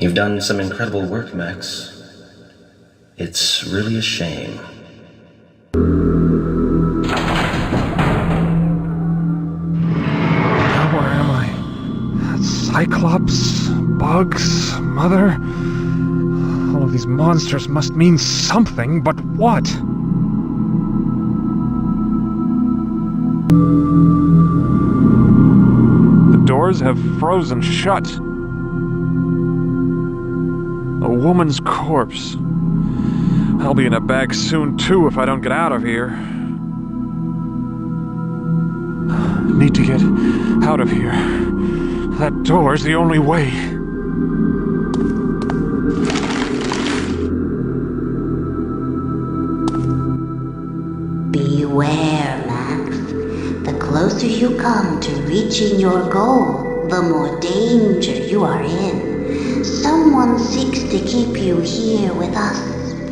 You've done some incredible work, Max. It's really a shame. Now where am I? Cyclops? Bugs? Mother? All of these monsters must mean something, but what? The doors have frozen shut. A woman's corpse. I'll be in a bag soon, too, if I don't get out of here. Need to get out of here. That door's the only way. Beware, Max. The closer you come to reaching your goal, the more danger you are in. Someone seeks to keep you here with us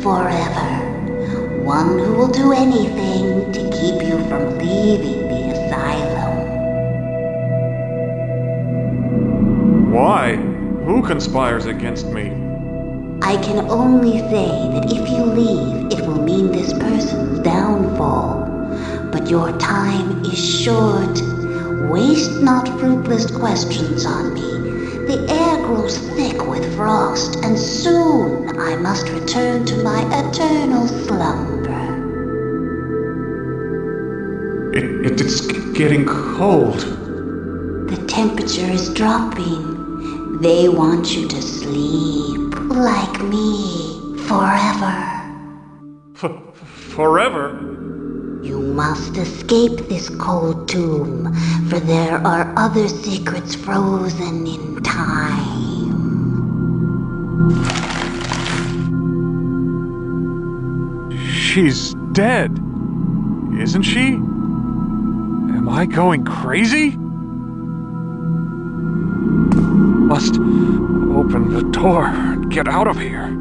forever. One who will do anything to keep you from leaving the asylum. Why? Who conspires against me? I can only say that if you leave, it will mean this person's downfall. But your time is short. Waste not fruitless questions on me. The air grows thick with frost, and soon I must return to my eternal slumber. It's getting cold. The temperature is dropping. They want you to sleep, like me, forever. Forever? You must escape this cold tomb, for there are other secrets frozen in time. She's dead, isn't she? Am I going crazy? Must open the door and get out of here.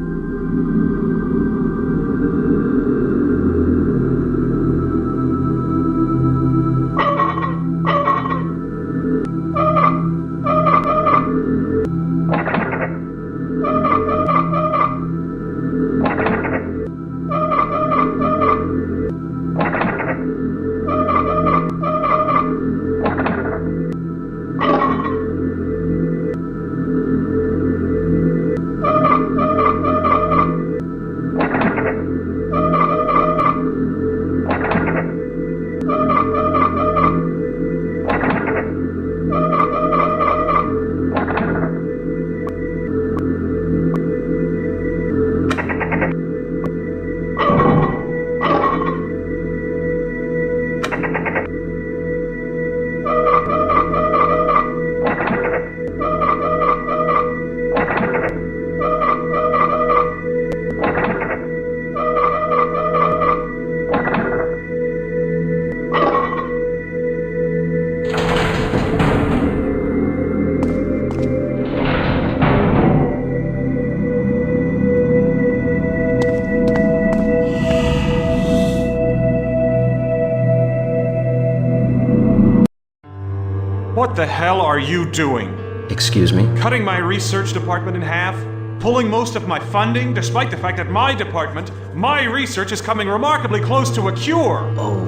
What the hell are you doing? Excuse me? Cutting my research department in half? Pulling most of my funding, despite the fact that my department, my research is coming remarkably close to a cure? Oh,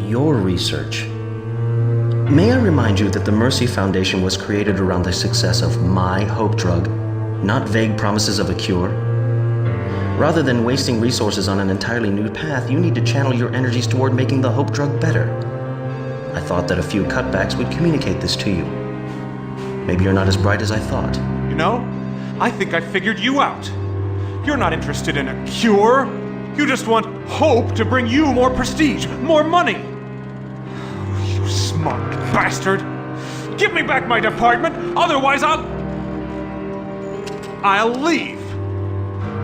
your research. May I remind you that the Mercy Foundation was created around the success of my hope drug, not vague promises of a cure? Rather than wasting resources on an entirely new path, you need to channel your energies toward making the hope drug better. I thought that a few cutbacks would communicate this to you. Maybe you're not as bright as I thought. You know, I think I figured you out. You're not interested in a cure. You just want hope to bring you more prestige, more money. You smug bastard. Give me back my department, otherwise I'll leave.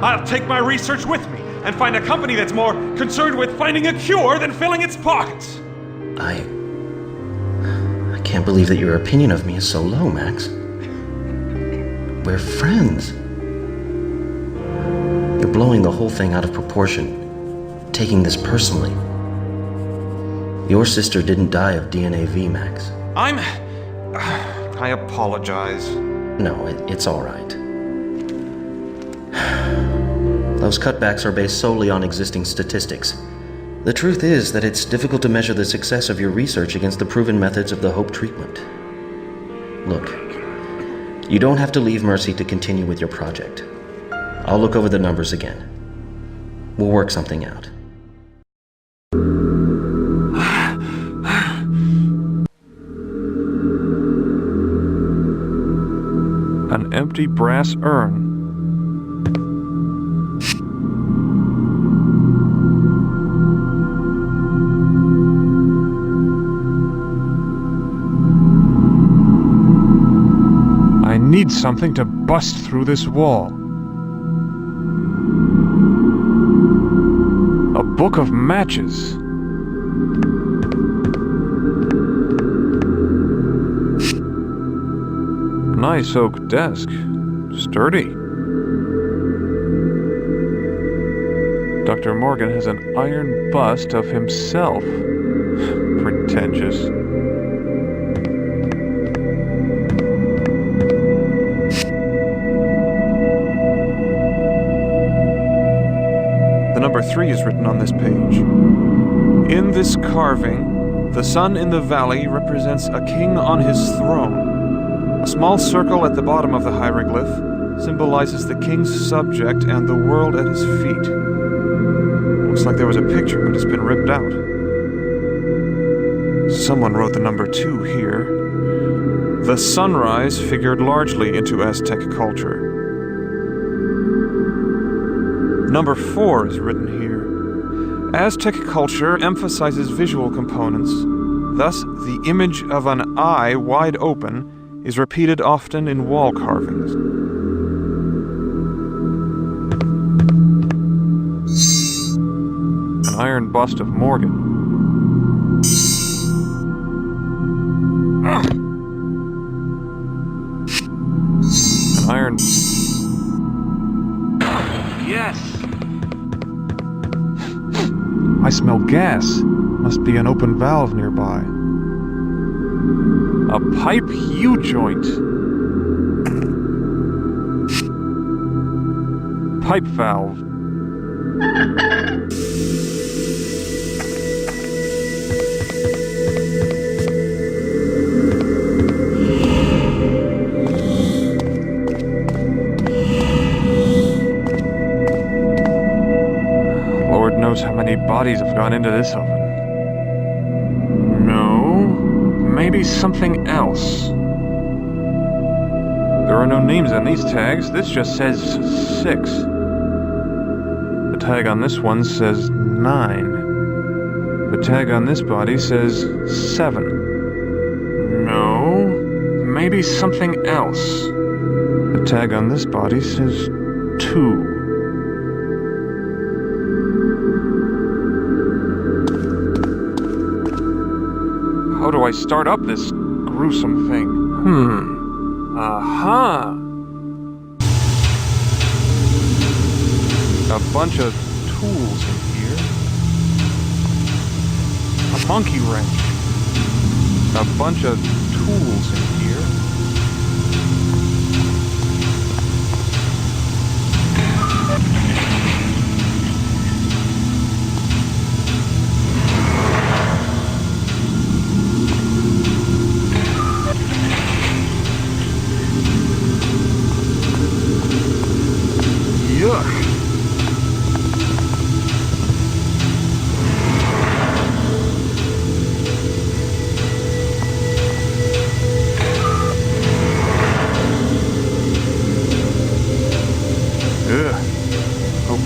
I'll take my research with me and find a company that's more concerned with finding a cure than filling its pockets. I can't believe that your opinion of me is so low, Max. We're friends. You're blowing the whole thing out of proportion, taking this personally. Your sister didn't die of DNA V, Max. I apologize. No, it's all right. those cutbacks are based solely on existing statistics. The truth is that it's difficult to measure the success of your research against the proven methods of the Hope treatment. Look, you don't have to leave Mercy to continue with your project. I'll look over the numbers again. We'll work something out. An empty brass urn. I need something to bust through this wall. A book of matches. Nice oak desk. Sturdy. Dr. Morgan has an iron bust of himself. Pretentious. The number 3 is written on this page. In this carving, the sun in the valley represents a king on his throne. A small circle at the bottom of the hieroglyph symbolizes the king's subject and the world at his feet. Looks like there was a picture, but it's been ripped out. Someone wrote the number 2 here. The sunrise figured largely into Aztec culture. Number 4 is written here. Aztec culture emphasizes visual components. Thus, the image of an eye wide open is repeated often in wall carvings. An iron bust of Morgan. An iron... Yes! I smell gas. Must be an open valve nearby. A pipe U-joint. Pipe valve. Lord knows how many bodies have gone into this oven. Maybe something else. There are no names on these tags. This just says 6. The tag on this one says 9. The tag on this body says 7. No. Maybe something else. The tag on this body says 2. How do I start up this gruesome thing? Aha! A bunch of tools in here. A monkey wrench. A bunch of tools in here.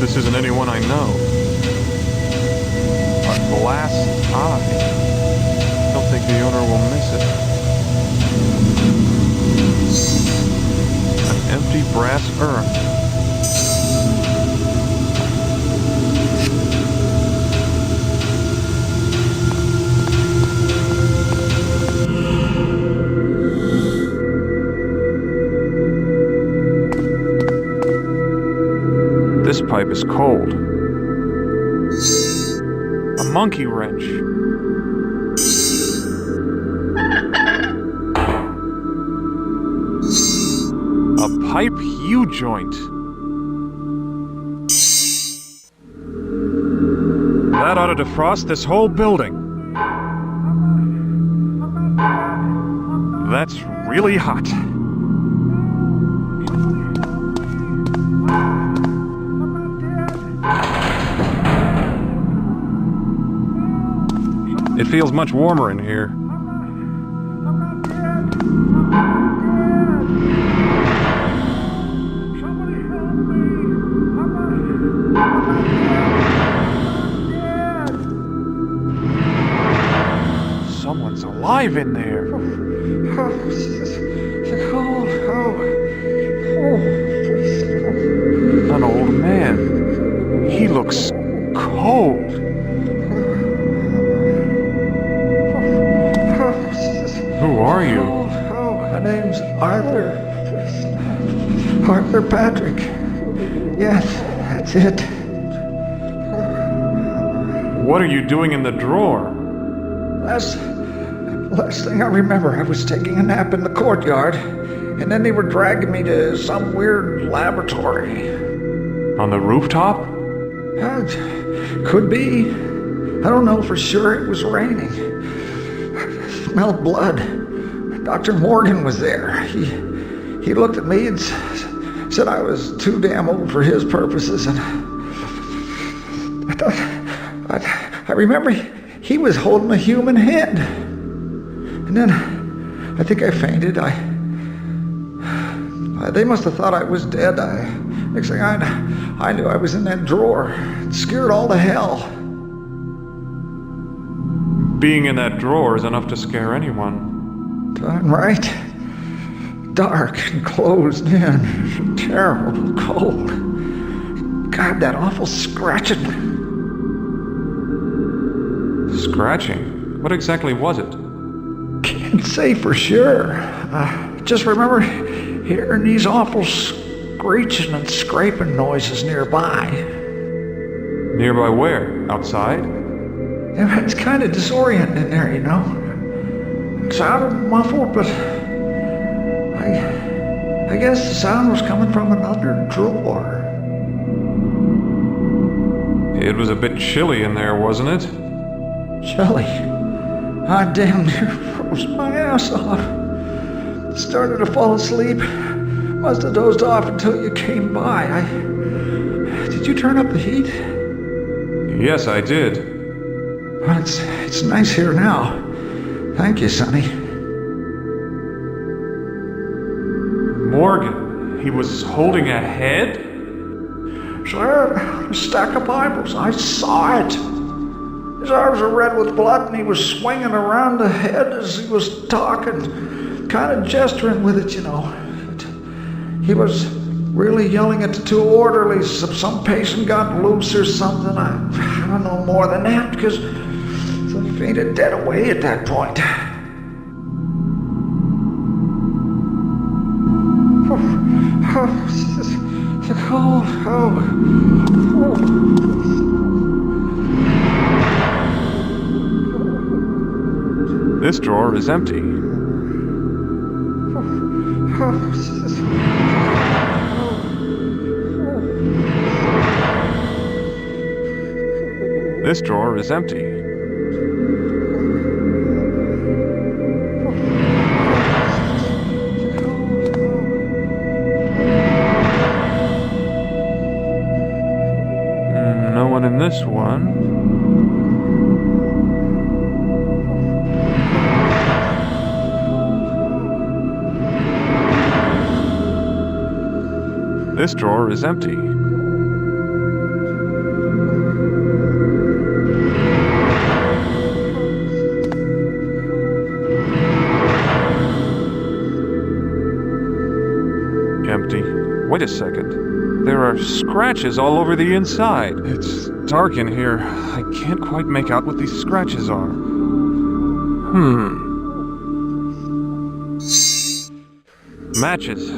This isn't anyone I know. A glass eye. Don't think the owner will miss it. An empty brass urn. This pipe is cold. A monkey wrench. A pipe U-joint. That ought to defrost this whole building. That's really hot. It feels much warmer in here. Someone's alive in there. An old man. He looks cold. Who are you? My name's Arthur. Arthur Patrick. Yes, that's it. What are you doing in the drawer? Last thing I remember, I was taking a nap in the courtyard, and then they were dragging me to some weird laboratory. On the rooftop? Could be. I don't know for sure. It was raining. I smelled blood. Dr. Morgan was there. He looked at me and said I was too damn old for his purposes, and I remember he was holding a human head. And then I think I fainted. They must have thought I was dead. Next thing I knew, I was in that drawer. It scared all to hell. Being in that drawer is enough to scare anyone. Darn right. Dark and closed in. Terrible cold. God, that awful scratching. Scratching? What exactly was it? Can't say for sure. Just remember hearing these awful screeching and scraping noises nearby. Nearby where? Outside? Yeah, it's kind of disorienting in there, you know. It sounded muffled, but I guess the sound was coming from another drawer. It was a bit chilly in there, wasn't it? Chilly. I damn near froze my ass off. Started to fall asleep. Must have dozed off until you came by. Did you turn up the heat? Yes, I did. Well, it's nice here now. Thank you, Sonny. Morgan, he was holding a head? Sir, a stack of Bibles. I saw it. His arms were red with blood, and he was swinging around the head as he was talking, kind of gesturing with it, you know. He was really yelling at the two orderlies if some patient got loose or something. I don't know more than that, because I fainted dead away at that point. This drawer is empty. This drawer is empty. No one in this one. This drawer is empty. Empty. Wait a second. There are scratches all over the inside. It's dark in here. I can't quite make out what these scratches are. Matches.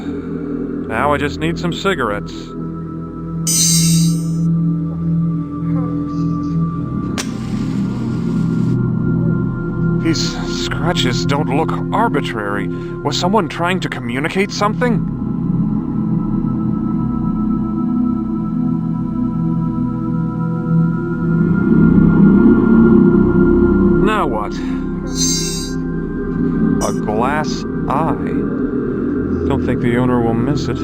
Now I just need some cigarettes. These scratches don't look arbitrary. Was someone trying to communicate something? A glass eye. Don't think the owner will miss it.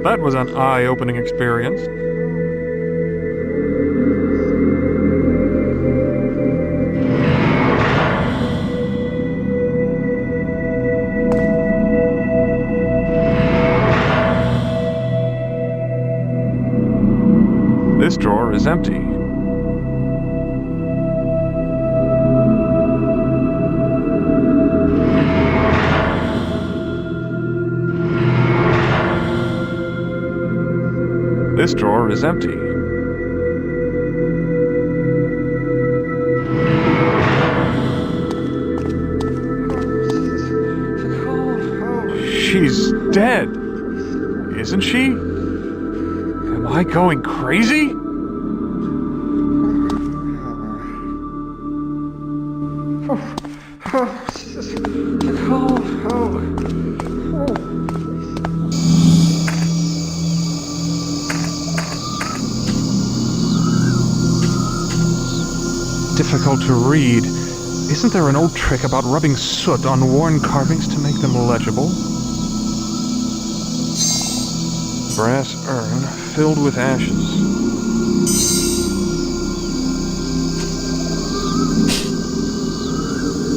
That was an eye-opening experience. This drawer is empty. This drawer is empty. She's dead, isn't she? Am I going crazy? Difficult to read. Isn't there an old trick about rubbing soot on worn carvings to make them legible? Brass urn filled with ashes.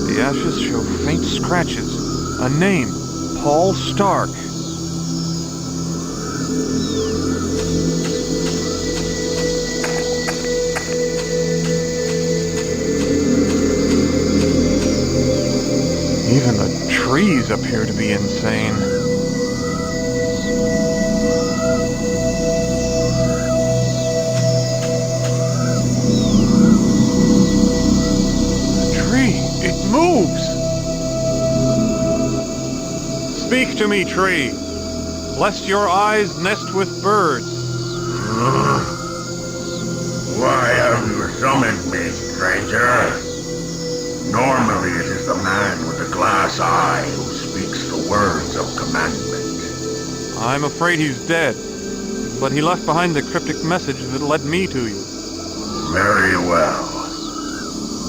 The ashes show faint scratches. A name, Paul Stark. Even the trees appear to be insane. The tree, it moves! Speak to me, tree, lest your eyes nest with birds. Why have you summoned me, stranger? Normally it is the man with the glass eye who speaks the words of commandment. I'm afraid he's dead, but he left behind the cryptic message that led me to you. Very well.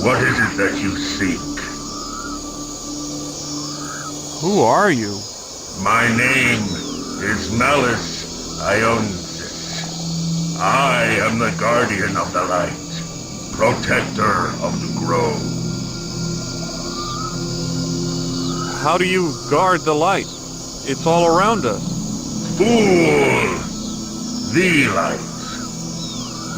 What is it that you seek? Who are you? My name is Malus Ionsis. I am the guardian of the light, protector of the grove. How do you guard the light? It's all around us. Fool! The light.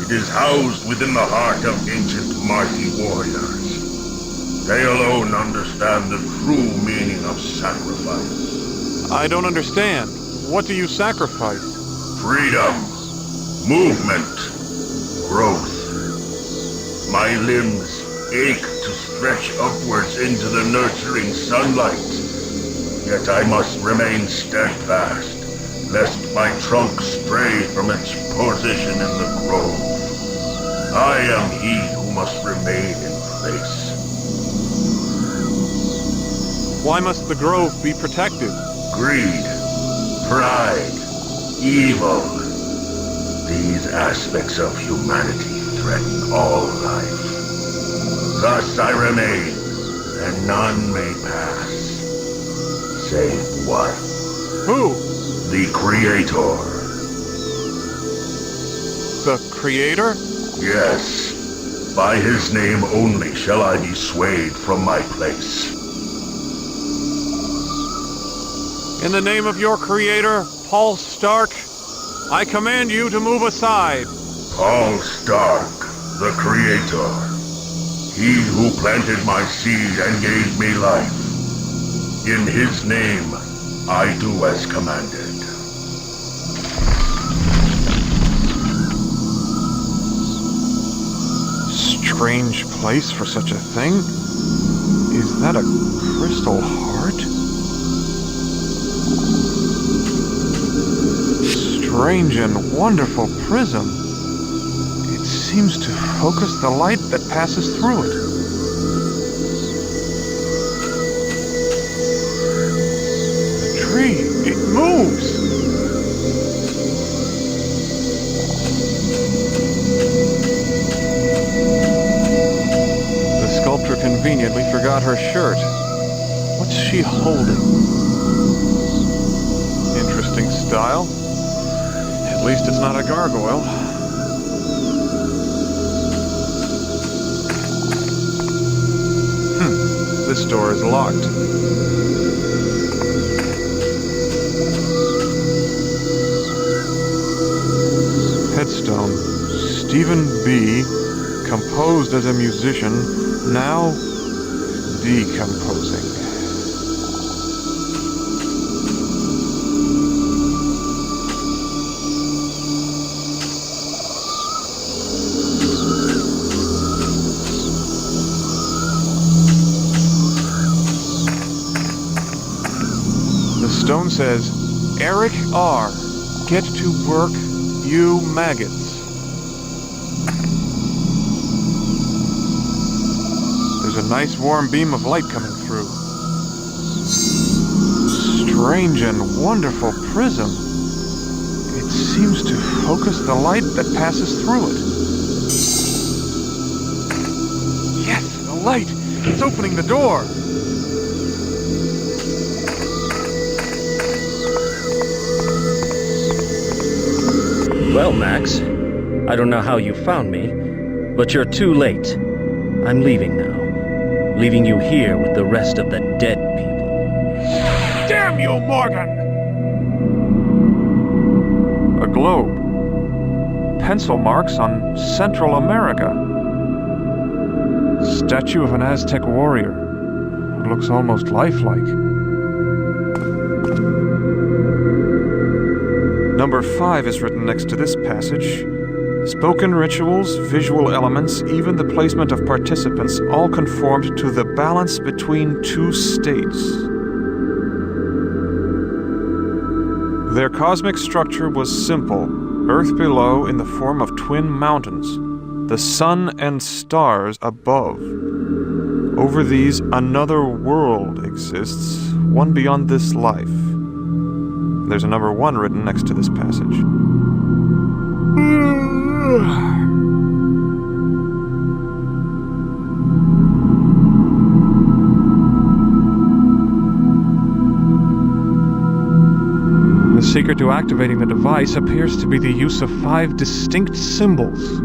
It is housed within the heart of ancient Marthi warriors. They alone understand the true meaning of sacrifice. I don't understand. What do you sacrifice? Freedom, movement, growth. My limbs ache to stretch upwards into the nurturing sunlight. Yet I must remain steadfast, lest my trunk stray from its position in the grove. I am he who must remain in place. Why must the grove be protected? Greed, pride, evil. These aspects of humanity threaten all life. Thus I remain, and none may pass. Save one. Who? The Creator. The Creator? Yes. By his name only shall I be swayed from my place. In the name of your Creator, Paul Stark, I command you to move aside. Paul Stark, the Creator. He who planted my seed and gave me life. In his name, I do as commanded. Strange place for such a thing. Is that a crystal heart? Strange and wonderful prism. It seems to focus the light that passes through it. The tree, it moves! The sculptor conveniently forgot her shirt. What's she holding? Interesting style. At least it's not a gargoyle. This door is locked. Headstone. Stephen B. Composed as a musician, now decomposing. Stone says, Eric R., get to work, you maggots. There's a nice warm beam of light coming through. Strange and wonderful prism. It seems to focus the light that passes through it. Yes, the light! It's opening the door! Well, Max, I don't know how you found me, but you're too late. I'm leaving now. Leaving you here with the rest of the dead people. Damn you, Morgan! A globe. Pencil marks on Central America. Statue of an Aztec warrior. It looks almost lifelike. Number 5 is written next to this passage. Spoken rituals, visual elements, even the placement of participants all conformed to the balance between two states. Their cosmic structure was simple, Earth below in the form of twin mountains, the sun and stars above. Over these, another world exists, one beyond this life. There's a number 1 written next to this passage. The secret to activating the device appears to be the use of 5 distinct symbols.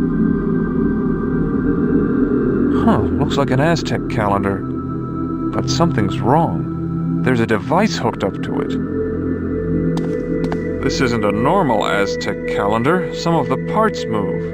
Looks like an Aztec calendar. But something's wrong. There's a device hooked up to it. This isn't a normal Aztec calendar. Some of the parts move.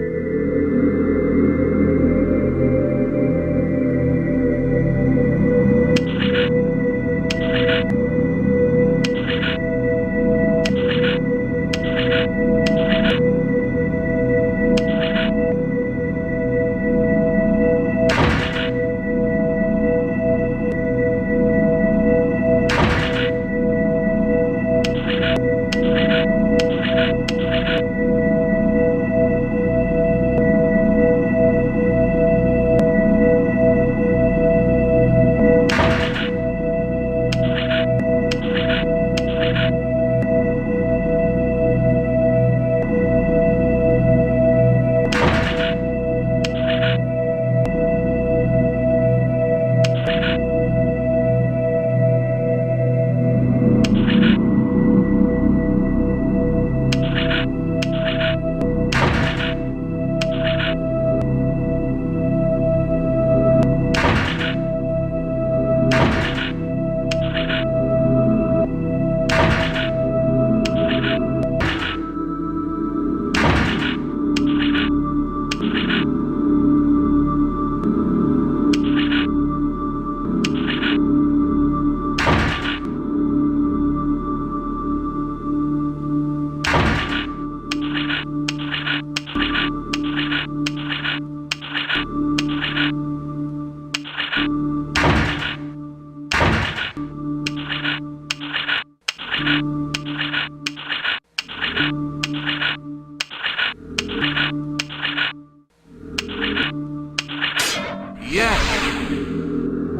Yes!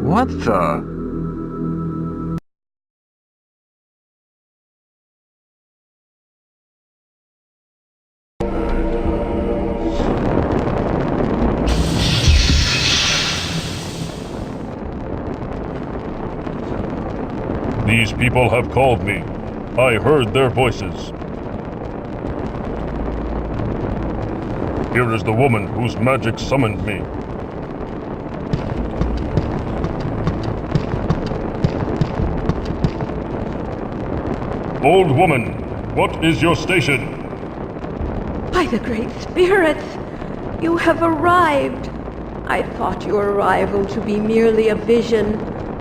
What the? These people have called me. I heard their voices. Here is the woman whose magic summoned me. Old woman, what is your station? By the Great Spirits, you have arrived. I thought your arrival to be merely a vision,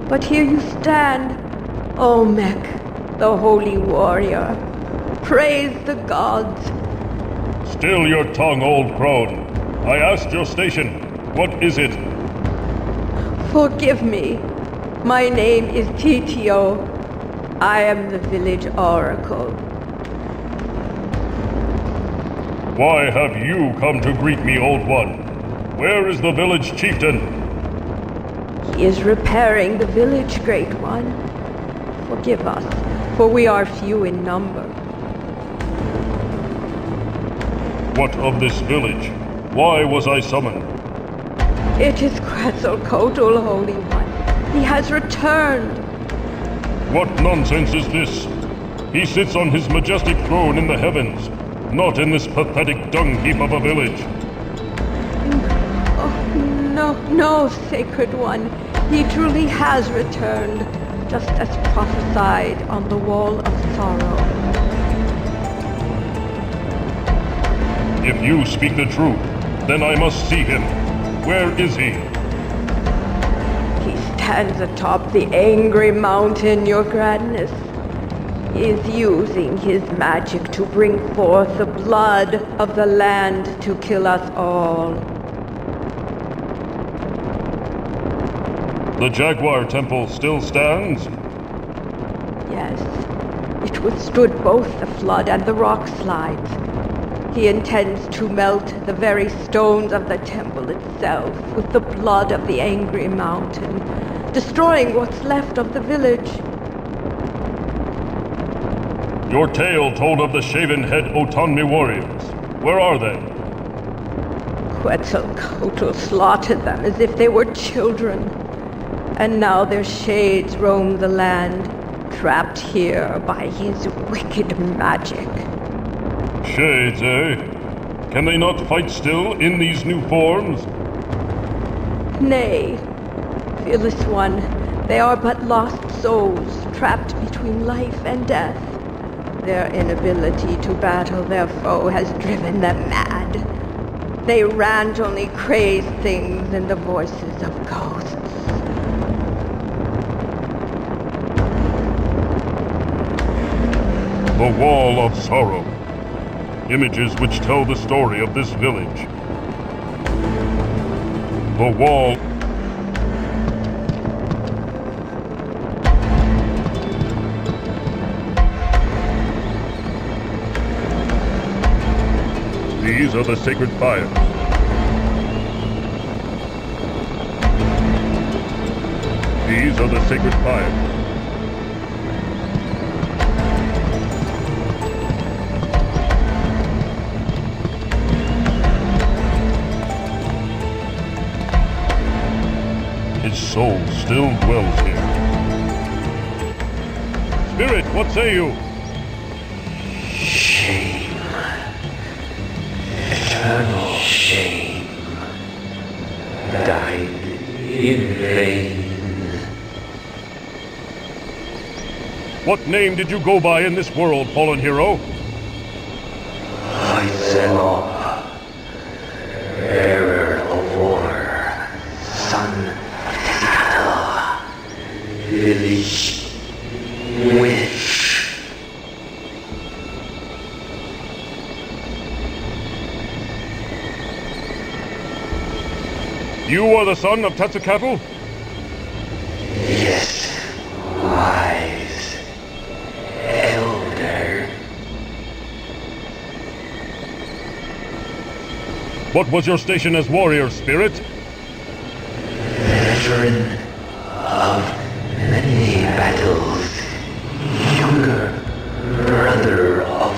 but here you stand, Olmec, the holy warrior. Praise the gods. Still your tongue, old crone. I asked your station. What is it? Forgive me. My name is Titio. I am the village oracle. Why have you come to greet me, old one? Where is the village chieftain? He is repairing the village, great one. Forgive us, for we are few in number. What of this village? Why was I summoned? It is Quetzalcoatl, Holy One. He has returned. What nonsense is this? He sits on his majestic throne in the heavens, not in this pathetic dung heap of a village. Oh, no, Sacred One. He truly has returned, just as prophesied on the Wall of Sorrow. If you speak the truth, then I must see him. Where is he? He stands atop the angry mountain, Your Grandness. He is using his magic to bring forth the blood of the land to kill us all. The Jaguar Temple still stands? Yes, it withstood both the flood and the rock slides. He intends to melt the very stones of the temple itself with the blood of the angry mountain, destroying what's left of the village. Your tale told of the shaven-head Otanmi warriors. Where are they? Quetzalcoatl slaughtered them as if they were children. And now their shades roam the land, trapped here by his wicked magic. Shades, eh? Can they not fight still in these new forms? Nay, fearless one, they are but lost souls, trapped between life and death. Their inability to battle their foe has driven them mad. They rant only crazed things in the voices of ghosts. The Wall of Sorrow. Images which tell the story of this village. The wall. These are the sacred fires. These are the sacred fires. His soul still dwells here. Spirit, what say you? Shame. Eternal shame. Died in vain. What name did you go by in this world, fallen hero? Poison, bearer of war, son, village, witch. You are the son of Tetzalcoatl? Yes, wise, elder. What was your station as warrior, Spirit? Veteran of many battles, younger brother of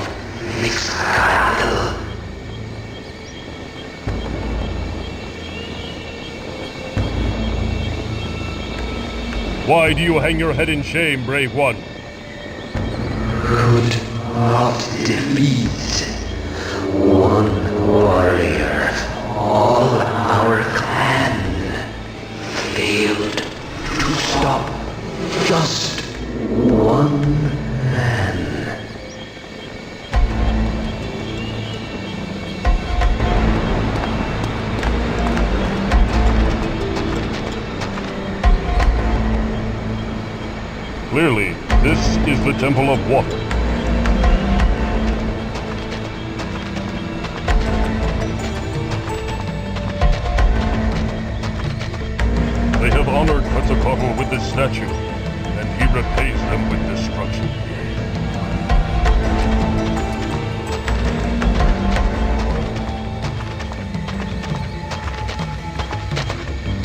Mixcatl. Why do you hang your head in shame, brave one? Could not defeat one warrior. All our clan failed to stop just one man. Clearly, this is the Temple of Water. They have honored Quetzalcoatl with this statue, and he repays them with destruction.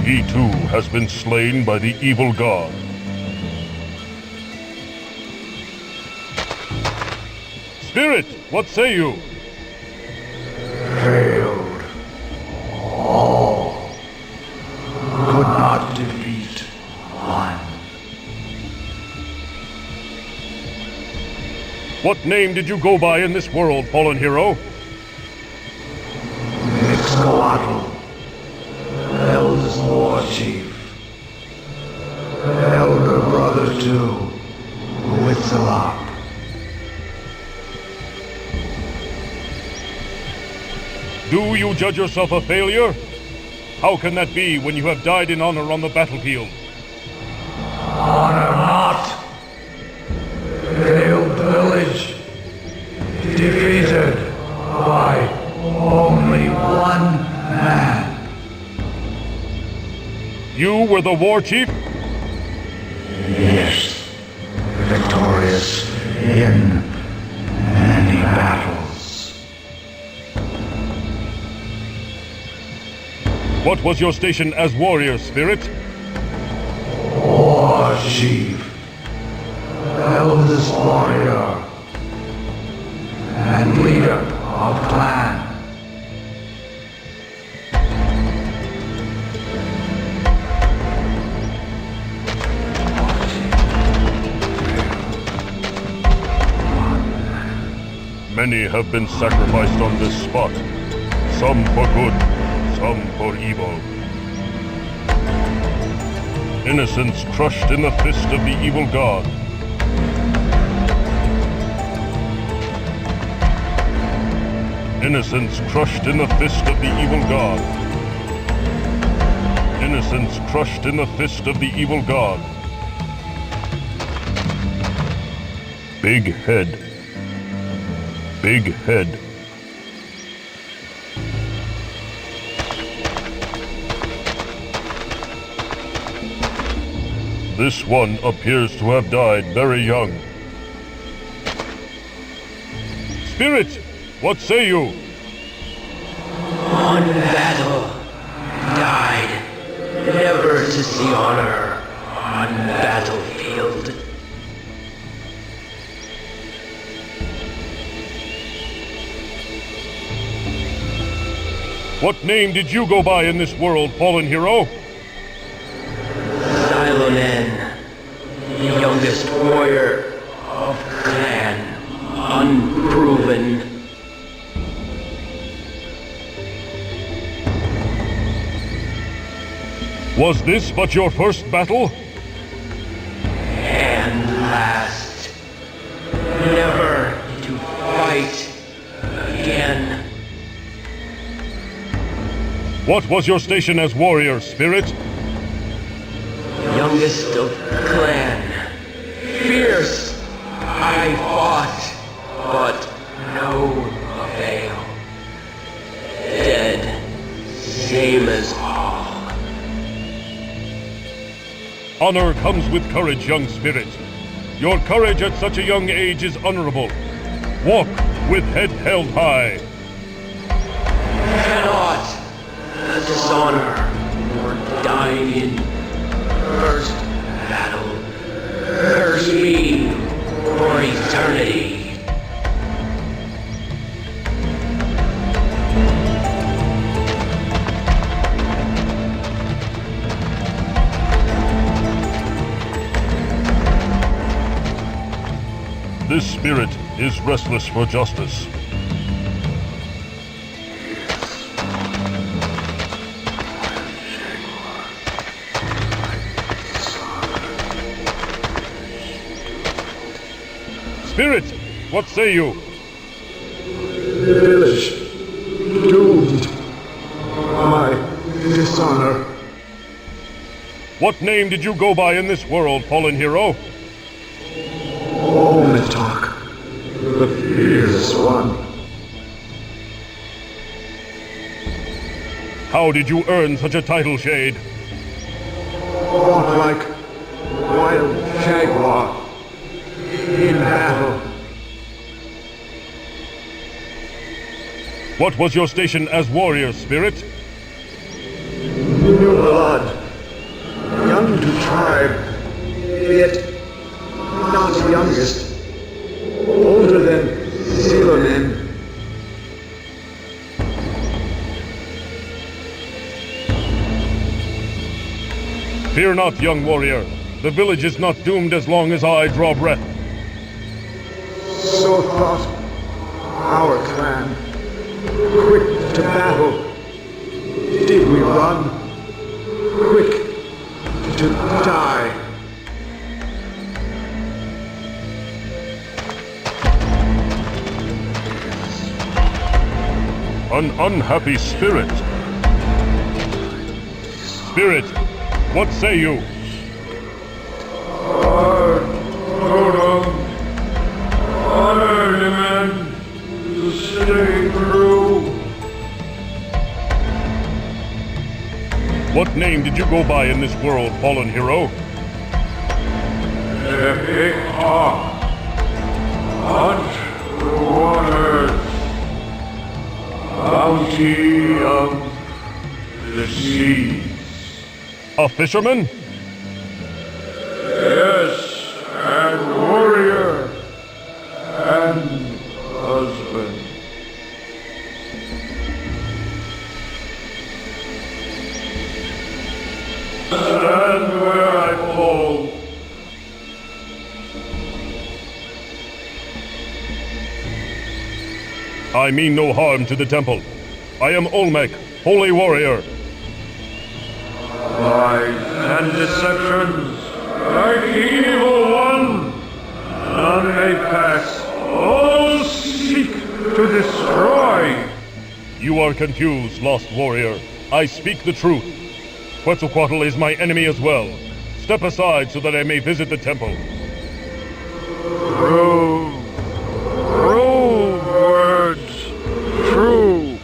He too has been slain by the evil god. Spirit, what say you? Failed. All. Could not defeat one. What name did you go by in this world, fallen hero? Mixcoatl. Eldest war chief. Elder brother to Huitzilop. Do you judge yourself a failure? How can that be when you have died in honor on the battlefield? Honor not. Failed village. Defeated by only one man. You were the war chief? Yes. Victorious in many battles. What was your station as warrior, Spirit? War chief. Eldest warrior. And leader of clan. Many have been sacrificed on this spot. Some for good, some for evil. Innocents crushed in the fist of the evil god. Innocents crushed in the fist of the evil god. Innocents crushed in the fist of the evil god. Big head. Big head. This one appears to have died very young. Spirit, what say you? One battle died, never to see honor on battlefield. What name did you go by in this world, fallen hero? Silonen, the youngest warrior of clan, unproven. Was this but your first battle? And last. Never to fight again. What was your station as warrior, Spirit? Youngest of clan. Fierce. I fought, but no avail. Dead. Same as all. Honor comes with courage, young Spirit. Your courage at such a young age is honorable. Walk with head held high. cannot dishonor or dying in first battle curse me for eternity. This spirit is restless for justice. Spirit, what say you? Village doomed by dishonor. What name did you go by in this world, fallen hero? Talk, the fearless one. How did you earn such a title, Shade? Fought like wild jaguar in battle. What was your station as warrior, Spirit? New blood, young to tribe, yet not youngest. Older than sailor men. Fear not, young warrior. The village is not doomed as long as I draw breath. So thought our clan. Quick to battle. Did we run? Quick to die. An unhappy spirit. Spirit, what say you? Honor demand to stay true. What name did you go by in this world, fallen hero? Hunt the waters. Bounty of the seas. A fisherman? Yes, and warrior, and husband. Stand where I fall. I mean no harm to the temple. I am Olmec, holy warrior. Lies and deceptions, like the evil one, none may pass. All seek to destroy. You are confused, lost warrior. I speak the truth. Quetzalcoatl is my enemy as well. Step aside so that I may visit the temple. True words, true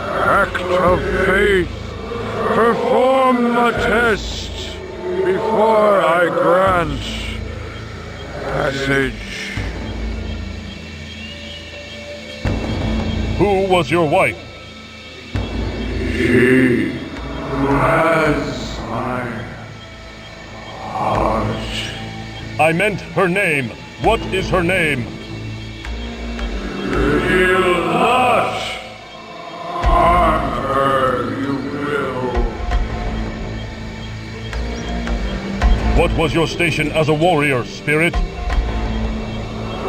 act of faith. Perform the test before I grant passage. Who was your wife? She who has my heart. I meant her name. What is her name? Reveal not. Harm her you will. What was your station as a warrior, Spirit?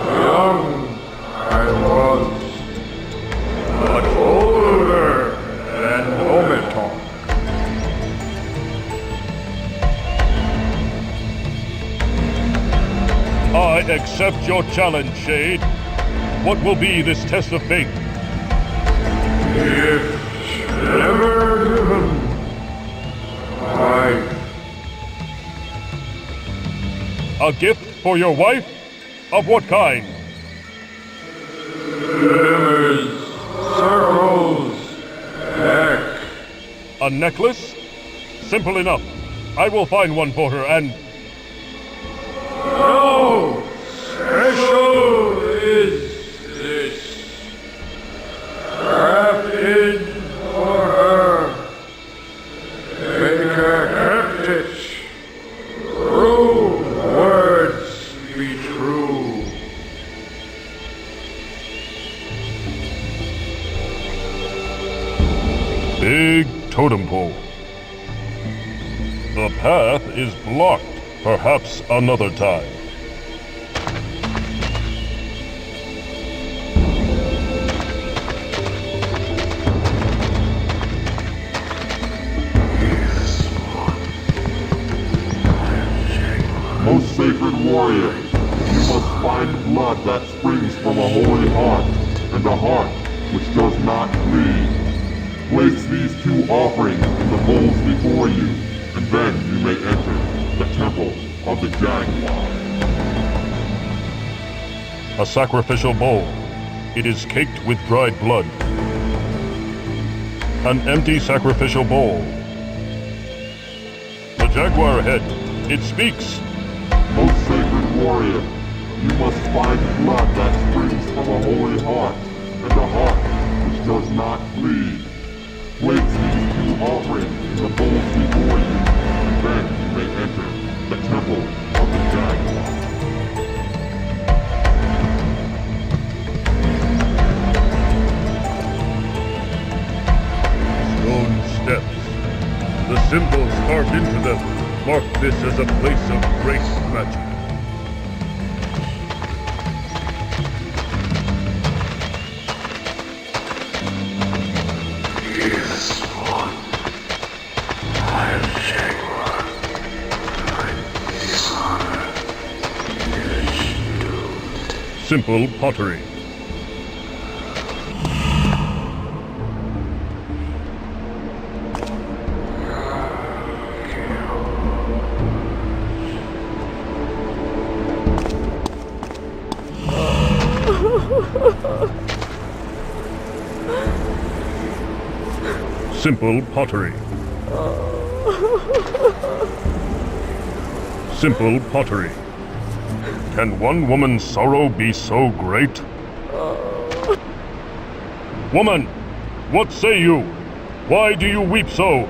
Young I was, but older than Ometon. I accept your challenge, Shade. What will be this test of fate? If never given, wife. A gift for your wife? Of what kind? Glimmers, circles, heck. A necklace? Simple enough. I will find one for her and... How special is this? Crafted big totem pole. The path is blocked. Perhaps another time. Most sacred warrior, you must find blood that springs from a holy heart, and a heart which does not bleed. Place these two offerings in the bowls before you, and then you may enter the temple of the Jaguar. A sacrificial bowl. It is caked with dried blood. An empty sacrificial bowl. The jaguar head. It speaks. Most sacred warrior, you must find blood that springs from a holy heart, and a heart which does not bleed. Place these two offerings in the bowls before you, and then you may enter the temple of the Jaguar. Stone steps. The symbols carved into them mark this as a place of great magic. Simple pottery. Simple pottery. Simple pottery. Can one woman's sorrow be so great? Woman, what say you? Why do you weep so?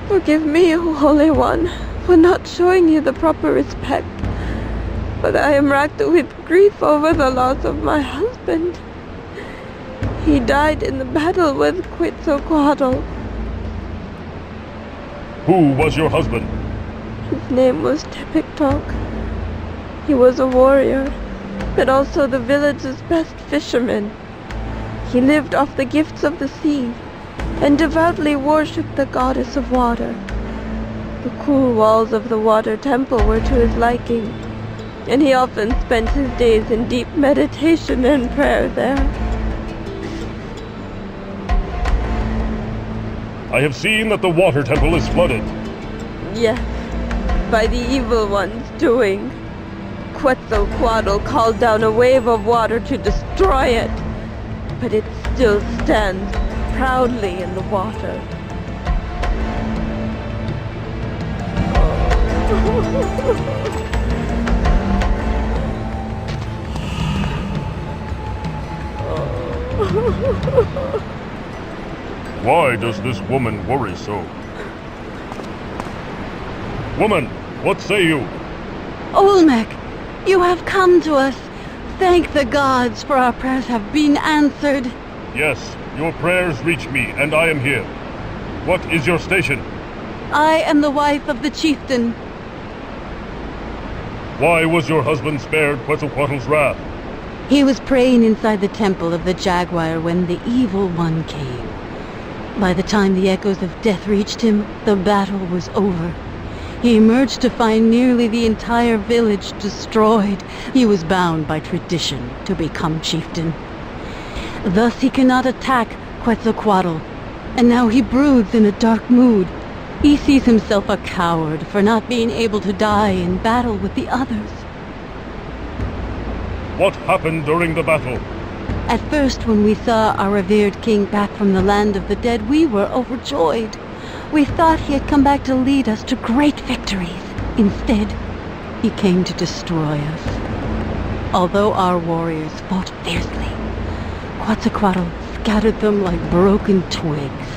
Forgive me, O Holy One, for not showing you the proper respect. But I am racked with grief over the loss of my husband. He died in the battle with Quetzalcoatl. Who was your husband? His name was Tepiktok. He was a warrior, but also the village's best fisherman. He lived off the gifts of the sea, and devoutly worshipped the goddess of water. The cool walls of the water temple were to his liking, and he often spent his days in deep meditation and prayer there. I have seen that the water temple is flooded. Yes, by the evil one's doing. Quetzalcoatl called down a wave of water to destroy it, but it still stands proudly in the water. Why does this woman worry so? Woman, what say you? Olmec, you have come to us. Thank the gods, for our prayers have been answered. Yes, your prayers reach me, and I am here. What is your station? I am the wife of the chieftain. Why was your husband spared Quetzalcoatl's wrath? He was praying inside the temple of the Jaguar when the evil one came. By the time the echoes of death reached him, the battle was over. He emerged to find nearly the entire village destroyed. He was bound by tradition to become chieftain. Thus he cannot attack Quetzalcoatl, and now he broods in a dark mood. He sees himself a coward for not being able to die in battle with the others. What happened during the battle? At first, when we saw our revered king back from the land of the dead, we were overjoyed. We thought he had come back to lead us to great victories. Instead, he came to destroy us. Although our warriors fought fiercely, Quetzalcoatl scattered them like broken twigs.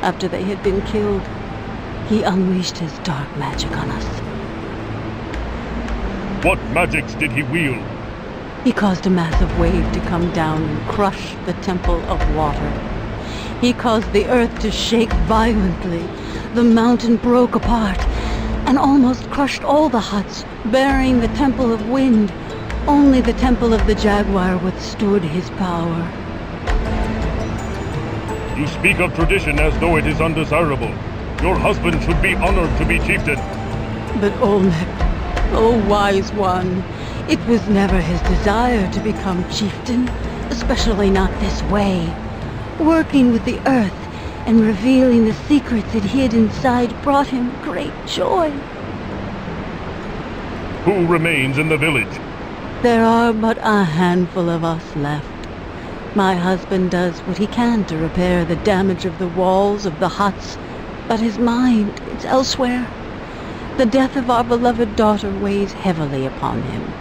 After they had been killed, he unleashed his dark magic on us. What magics did he wield? He caused a massive wave to come down and crush the Temple of Water. He caused the earth to shake violently. The mountain broke apart and almost crushed all the huts, burying the Temple of Wind. Only the Temple of the Jaguar withstood his power. You speak of tradition as though it is undesirable. Your husband should be honored to be chieftain. But Olmec, oh wise one, it was never his desire to become chieftain, especially not this way. Working with the earth and revealing the secrets it hid inside brought him great joy. Who remains in the village? There are but a handful of us left. My husband does what he can to repair the damage of the walls of the huts, but his mind is elsewhere. The death of our beloved daughter weighs heavily upon him.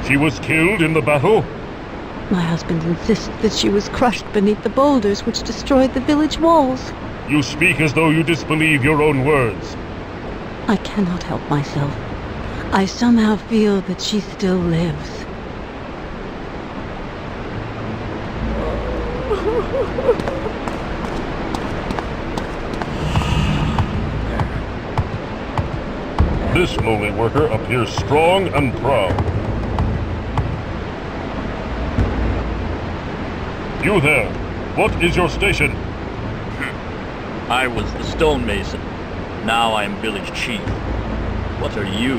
She was killed in the battle? My husband insists that she was crushed beneath the boulders which destroyed the village walls. You speak as though you disbelieve your own words. I cannot help myself. I somehow feel that she still lives. This lowly worker appears strong and proud. You there, what is your station? I was the stonemason. Now I am village chief. What are you?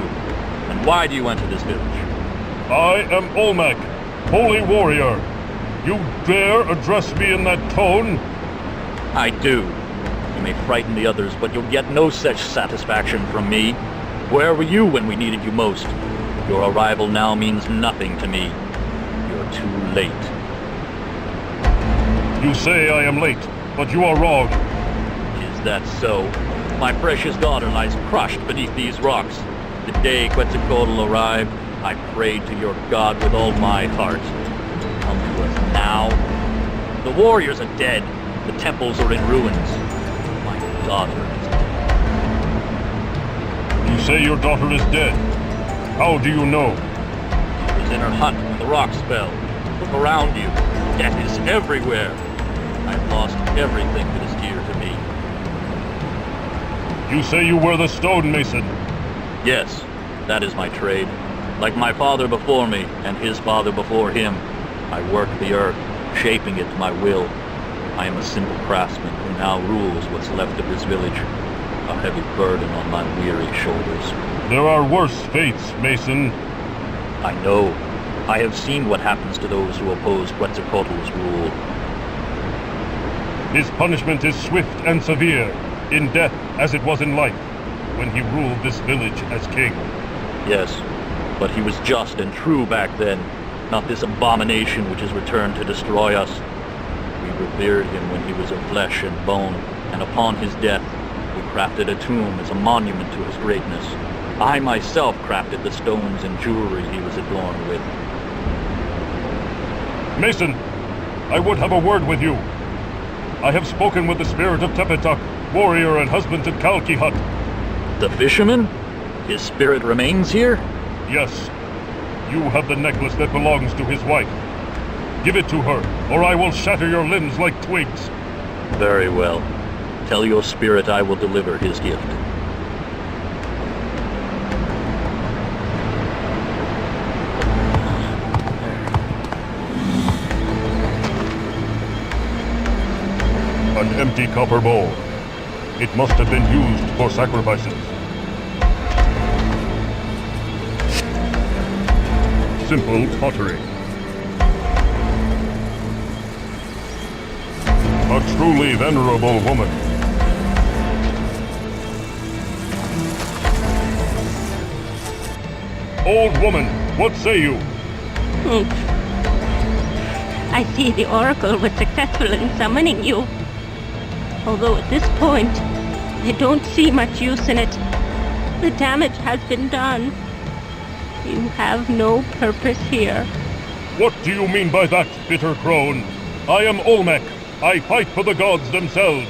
And why do you enter this village? I am Olmec, holy warrior. You dare address me in that tone? I do. You may frighten the others, but you'll get no such satisfaction from me. Where were you when we needed you most? Your arrival now means nothing to me. You're too late. You say I am late, but you are wrong. Is that so? My precious daughter lies crushed beneath these rocks. The day Quetzalcoatl arrived, I prayed to your god with all my heart. Come to us now. The warriors are dead. The temples are in ruins. My daughter is dead. You say your daughter is dead. How do you know? She was in her hut when the rocks fell. Look around you. Death is everywhere. I've lost everything that is dear to me. You say you were the stonemason? Yes, that is my trade. Like my father before me, and his father before him, I work the earth, shaping it to my will. I am a simple craftsman who now rules what's left of this village. A heavy burden on my weary shoulders. There are worse fates, Mason. I know. I have seen what happens to those who oppose Quetzalcoatl's rule. His punishment is swift and severe, in death as it was in life, when he ruled this village as king. Yes, but he was just and true back then, not this abomination which has returned to destroy us. We revered him when he was of flesh and bone, and upon his death, we crafted a tomb as a monument to his greatness. I myself crafted the stones and jewelry he was adorned with. Mason, I would have a word with you. I have spoken with the spirit of Tepetuck, warrior and husband to Kalki Hut. The fisherman? His spirit remains here? Yes. You have the necklace that belongs to his wife. Give it to her, or I will shatter your limbs like twigs. Very well. Tell your spirit I will deliver his gift. An empty copper bowl. It must have been used for sacrifices. Simple pottery. A truly venerable woman. Old woman, what say you? I see the Oracle was successful in summoning you. Although at this point, I don't see much use in it. The damage has been done. You have no purpose here. What do you mean by that, bitter crone? I am Olmec. I fight for the gods themselves.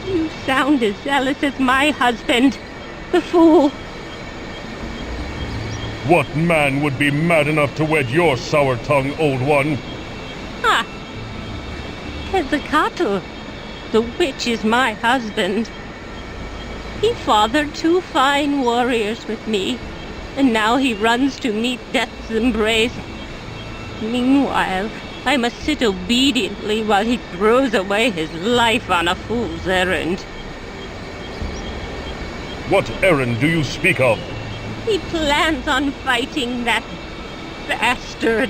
You sound as zealous as my husband, the fool. What man would be mad enough to wed your sour-tongued old one? Ha! Quetzalcoatl, the witch is my husband. He fathered 2 fine warriors with me, and now he runs to meet death's embrace. Meanwhile, I must sit obediently while he throws away his life on a fool's errand. What errand do you speak of? He plans on fighting that bastard.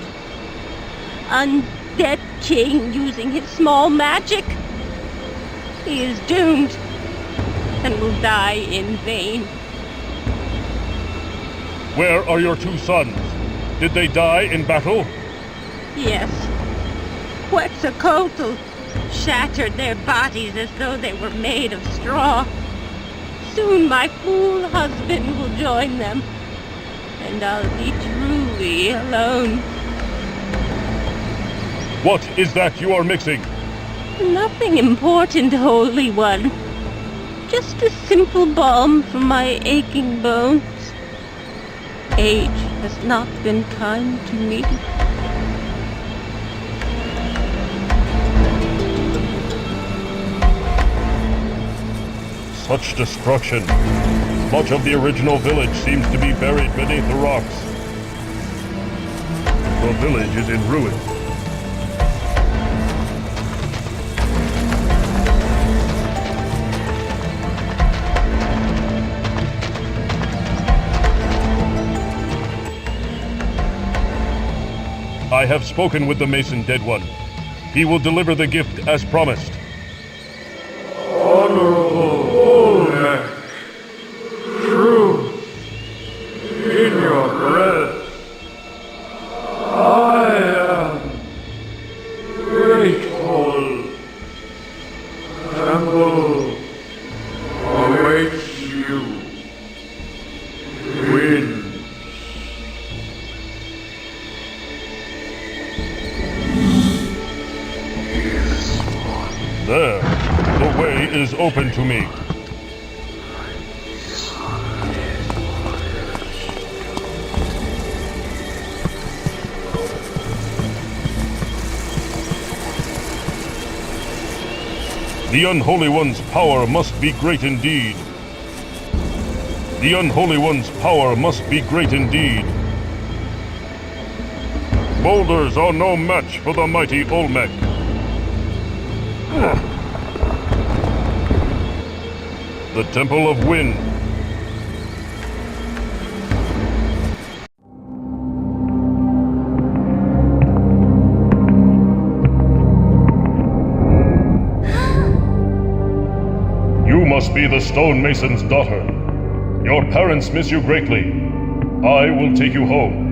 Undead king using his small magic. He is doomed and will die in vain. Where are your 2 sons? Did they die in battle? Yes. Quetzalcoatl shattered their bodies as though they were made of straw. Soon my fool husband will join them, and I'll be truly alone. What is that you are mixing? Nothing important, Holy One. Just a simple balm for my aching bones. Age has not been kind to me. Such destruction. Much of the original village seems to be buried beneath the rocks. The village is in ruins. I have spoken with the Mason Dead One. He will deliver the gift as promised. Honorable Olmec, truth in your breast. I am grateful. Temple awaits you. Win. There, the way is open to me. The Unholy One's power must be great indeed. The Unholy One's power must be great indeed. Boulders are no match for the mighty Olmec. The Temple of Wind. You must be the stonemason's daughter. Your parents miss you greatly. I will take you home.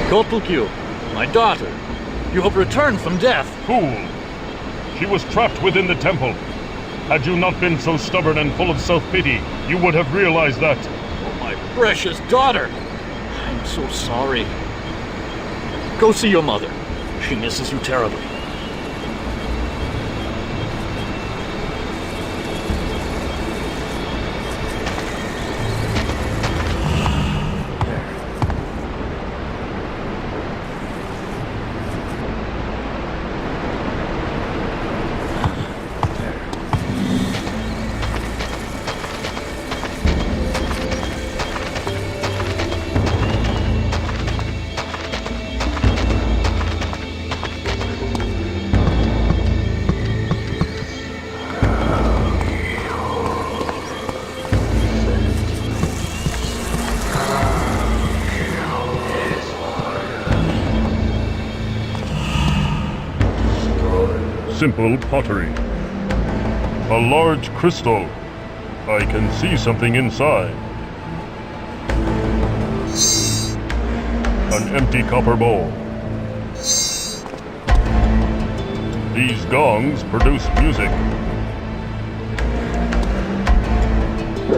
Kotlkyu, my daughter, you have returned from death. Fool! She was trapped within the temple. Had you not been so stubborn and full of self-pity, you would have realized that. Oh, my precious daughter! I'm so sorry. Go see your mother. She misses you terribly. Simple pottery. A large crystal. I can see something inside. An empty copper bowl. These gongs produce music. A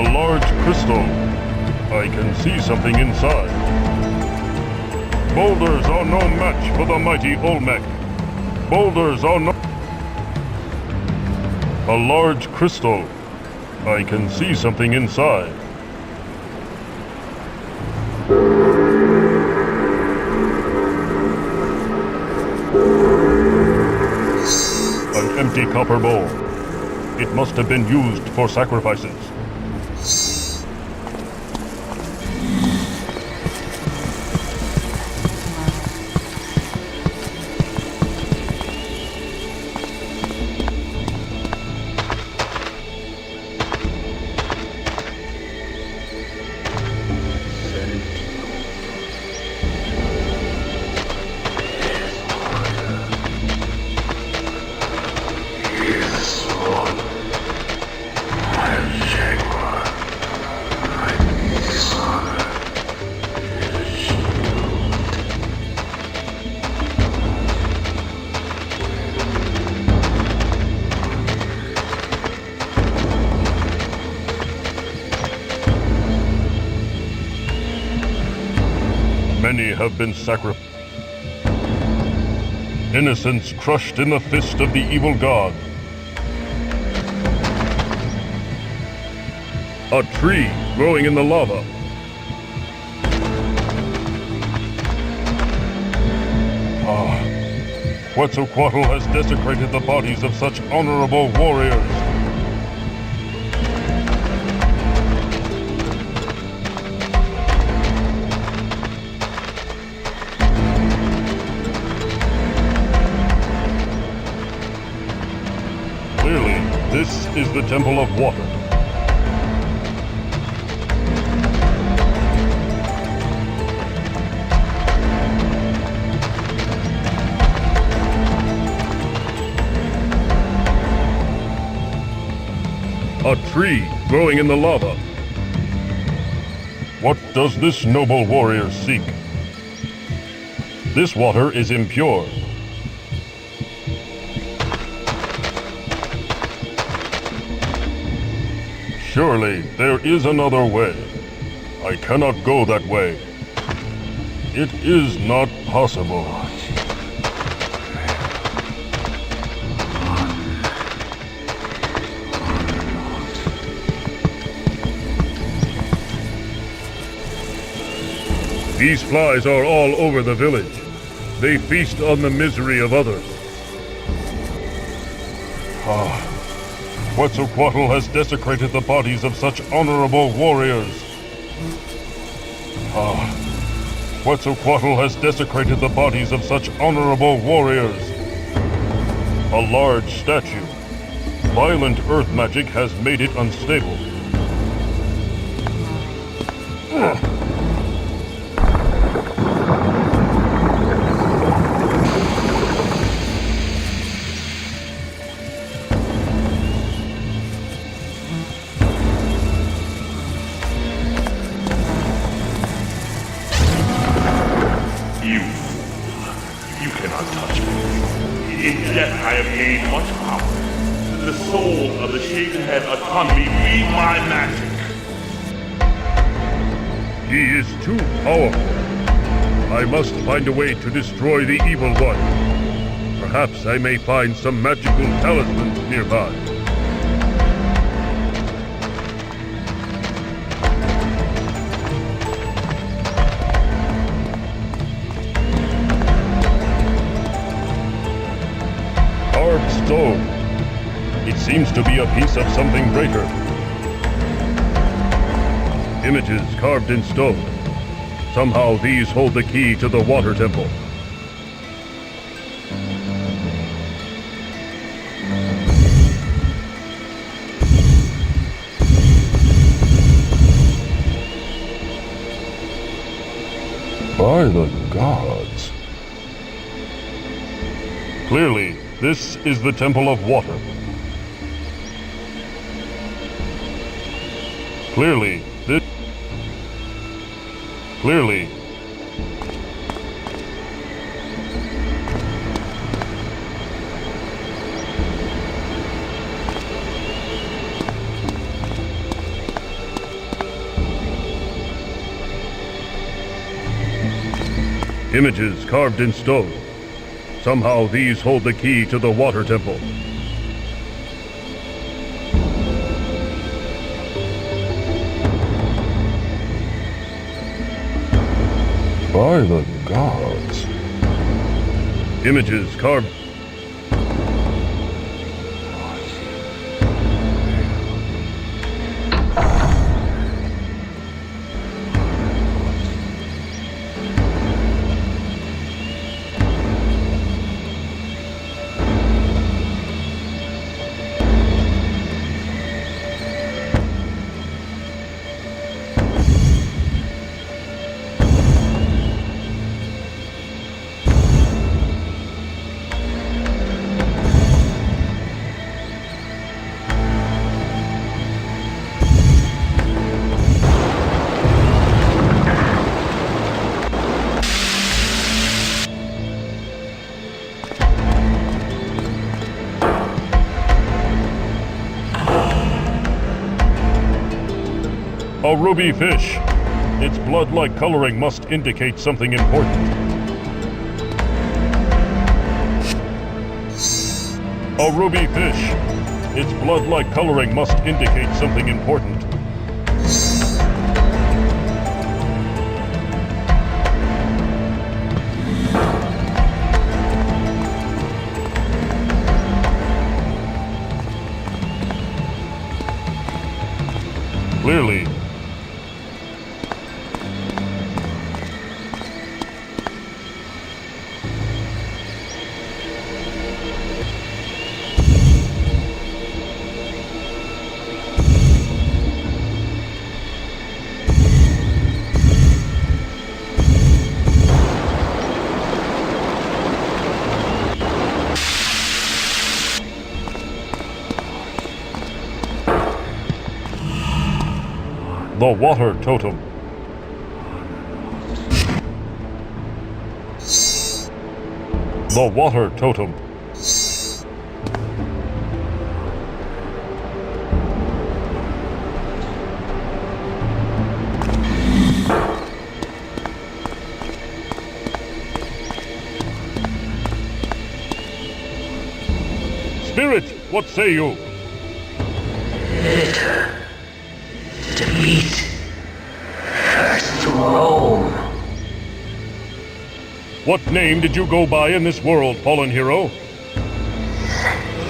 large crystal. I can see something inside. Boulders are no match for the mighty Olmec. Boulders are no... A large crystal. I can see something inside. An empty copper bowl. It must have been used for sacrifices. Many have been sacrificed. Innocents crushed in the fist of the evil god. A tree growing in the lava. Quetzalcoatl has desecrated the bodies of such honorable warriors. Clearly, this is the Temple of Water. A tree growing in the lava. What does this noble warrior seek? This water is impure. Surely there is another way. I cannot go that way. It is not possible. These flies are all over the village. They feast on the misery of others. Quetzalcoatl has desecrated the bodies of such honorable warriors. Quetzalcoatl has desecrated the bodies of such honorable warriors. A large statue. Violent earth magic has made it unstable. I must find a way to destroy the evil one. Perhaps I may find some magical talismans nearby. Carved stone. It seems to be a piece of something greater. Images carved in stone. Somehow these hold the key to the water temple. By the gods. Clearly, this is the Temple of Water. Clearly, Clearly. Images carved in stone. Somehow these hold the key to the water temple. By the gods. Images carved. A ruby fish. Its blood-like coloring must indicate something important. A ruby fish. Its blood-like coloring must indicate something important. Clearly. The water totem. The water totem. Spirit, what say you? Bitter. Defeat. First to Rome. What name did you go by in this world, fallen hero?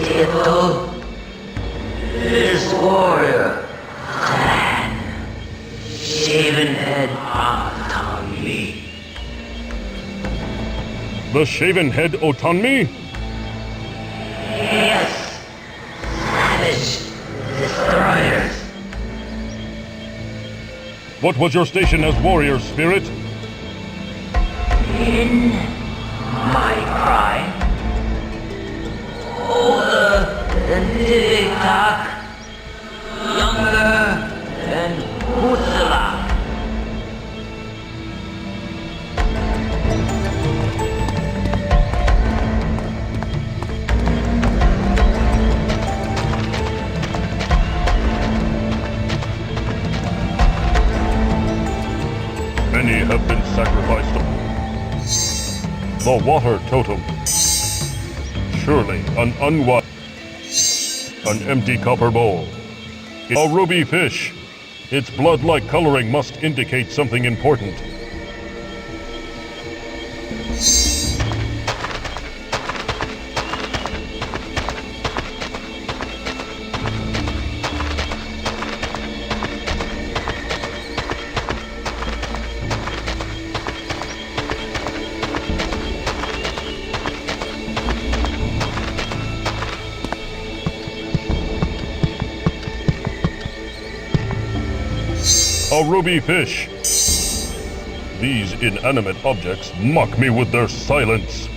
Evil. This warrior. Clan. Shaven head Otanmi. The shaven head Otanmi? Yes. Savage. Destroyers. What was your station as warrior, Spirit? In my prime. Older than Tic-Tac. Younger than Hutzela. Many have been sacrificed. The water totem. Surely an an empty copper bowl. A ruby fish. Its blood-like coloring must indicate something important. A ruby fish. These inanimate objects mock me with their silence.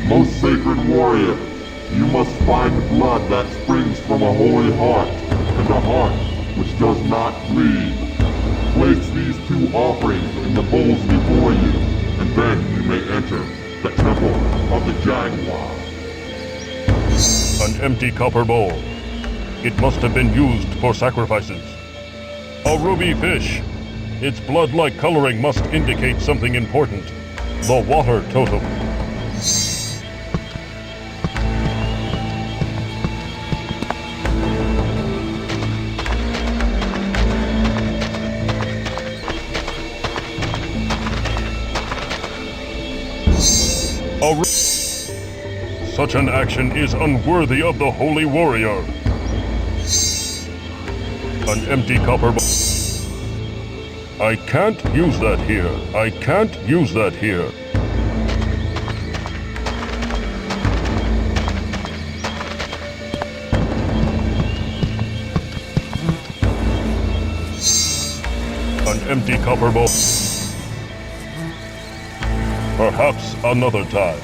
Most sacred warrior, You must find blood that springs from a holy heart, and a heart which does not bleed. Place these 2 offerings in the bowls before you, and then you may enter the Temple of the Jaguar. An empty copper bowl. It must have been used for sacrifices. A ruby fish. Its blood-like coloring must indicate something important. The water totem. Such an action is unworthy of the holy warrior. An empty copper bowl. I can't use that here. I can't use that here. An empty copper bowl. Perhaps another time.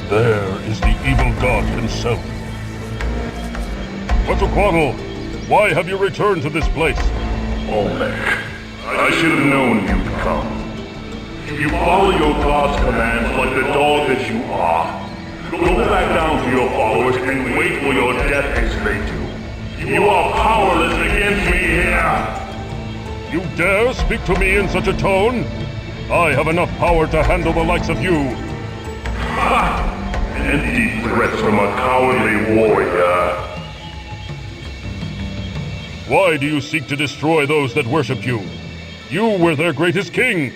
There is the evil god himself. Quetzalcoatl, why have you returned to this place? Olmec, I should have known you'd come. You follow your god's commands like the dog that you are. Go back down to your followers and wait for your death as they do. You are powerless against me here! You dare speak to me in such a tone? I have enough power to handle the likes of you. Ha! Empty threats from a cowardly warrior. Why do you seek to destroy those that worship you? You were their greatest king.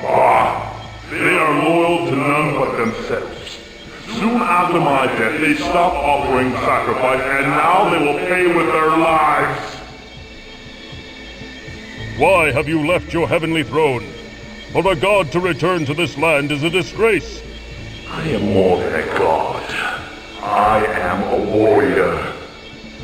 They are loyal to none but themselves. Soon after my death, they stopped offering sacrifice, and now they will pay with their lives. Why have you left your heavenly throne? For a god to return to this land is a disgrace. I am more than a god. I am a warrior.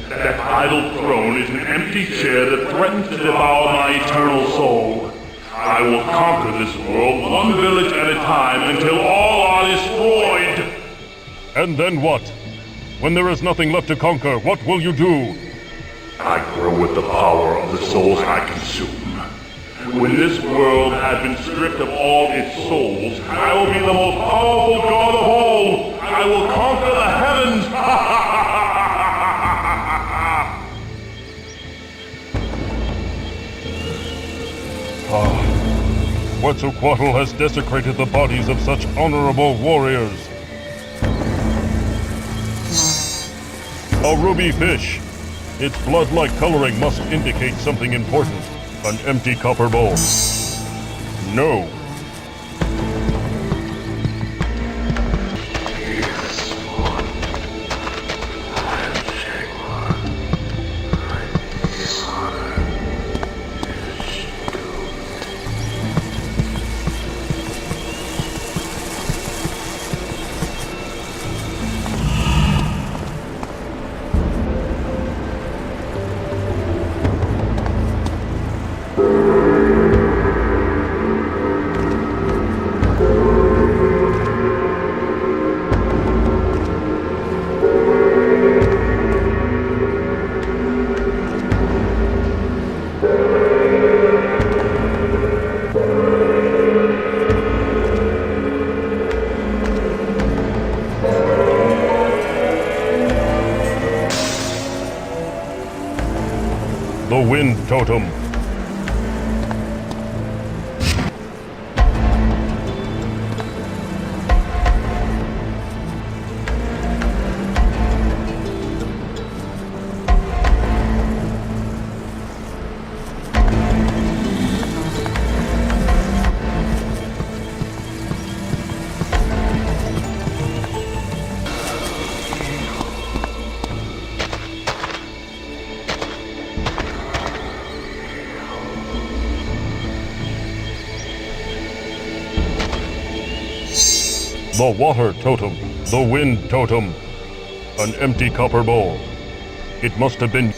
That idle throne is an empty chair that threatens to devour my eternal soul. I will conquer this world one village at a time until all are destroyed. And then what? When there is nothing left to conquer, what will you do? I grow with the power of the souls I consume. When this world has been stripped of all its souls, I will be the most powerful god of all! I will conquer the heavens! Quetzalcoatl has desecrated the bodies of such honorable warriors. A ruby fish. Its blood-like coloring must indicate something important. An empty copper bowl. No. The wind totem. The water totem. The wind totem. An empty copper bowl. It must have been...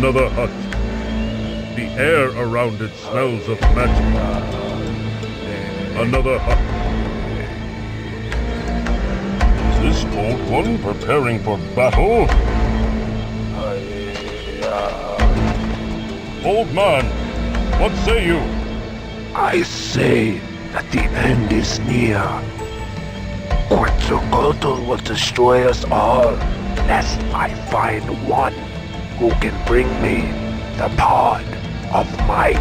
Another hut. The air around it smells of magic. Another hut. Is this old one preparing for battle? Old man, what say you? I say that the end is near. Quetzalcoatl will destroy us all, lest I find one who can bring me the pod of might.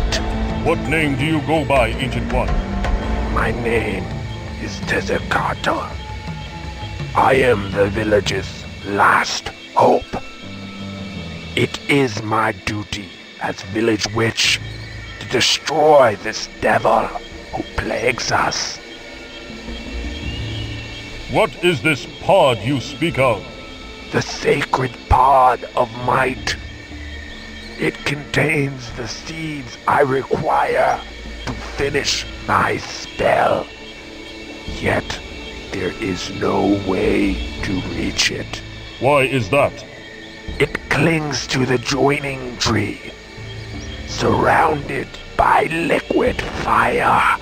What name do you go by, Ancient One? My name is Tezcatl. I am the village's last hope. It is my duty as village witch to destroy this devil who plagues us. What is this pod you speak of? The sacred pod of might. It contains the seeds I require to finish my spell. Yet, there is no way to reach it. Why is that? It clings to the joining tree, surrounded by liquid fire.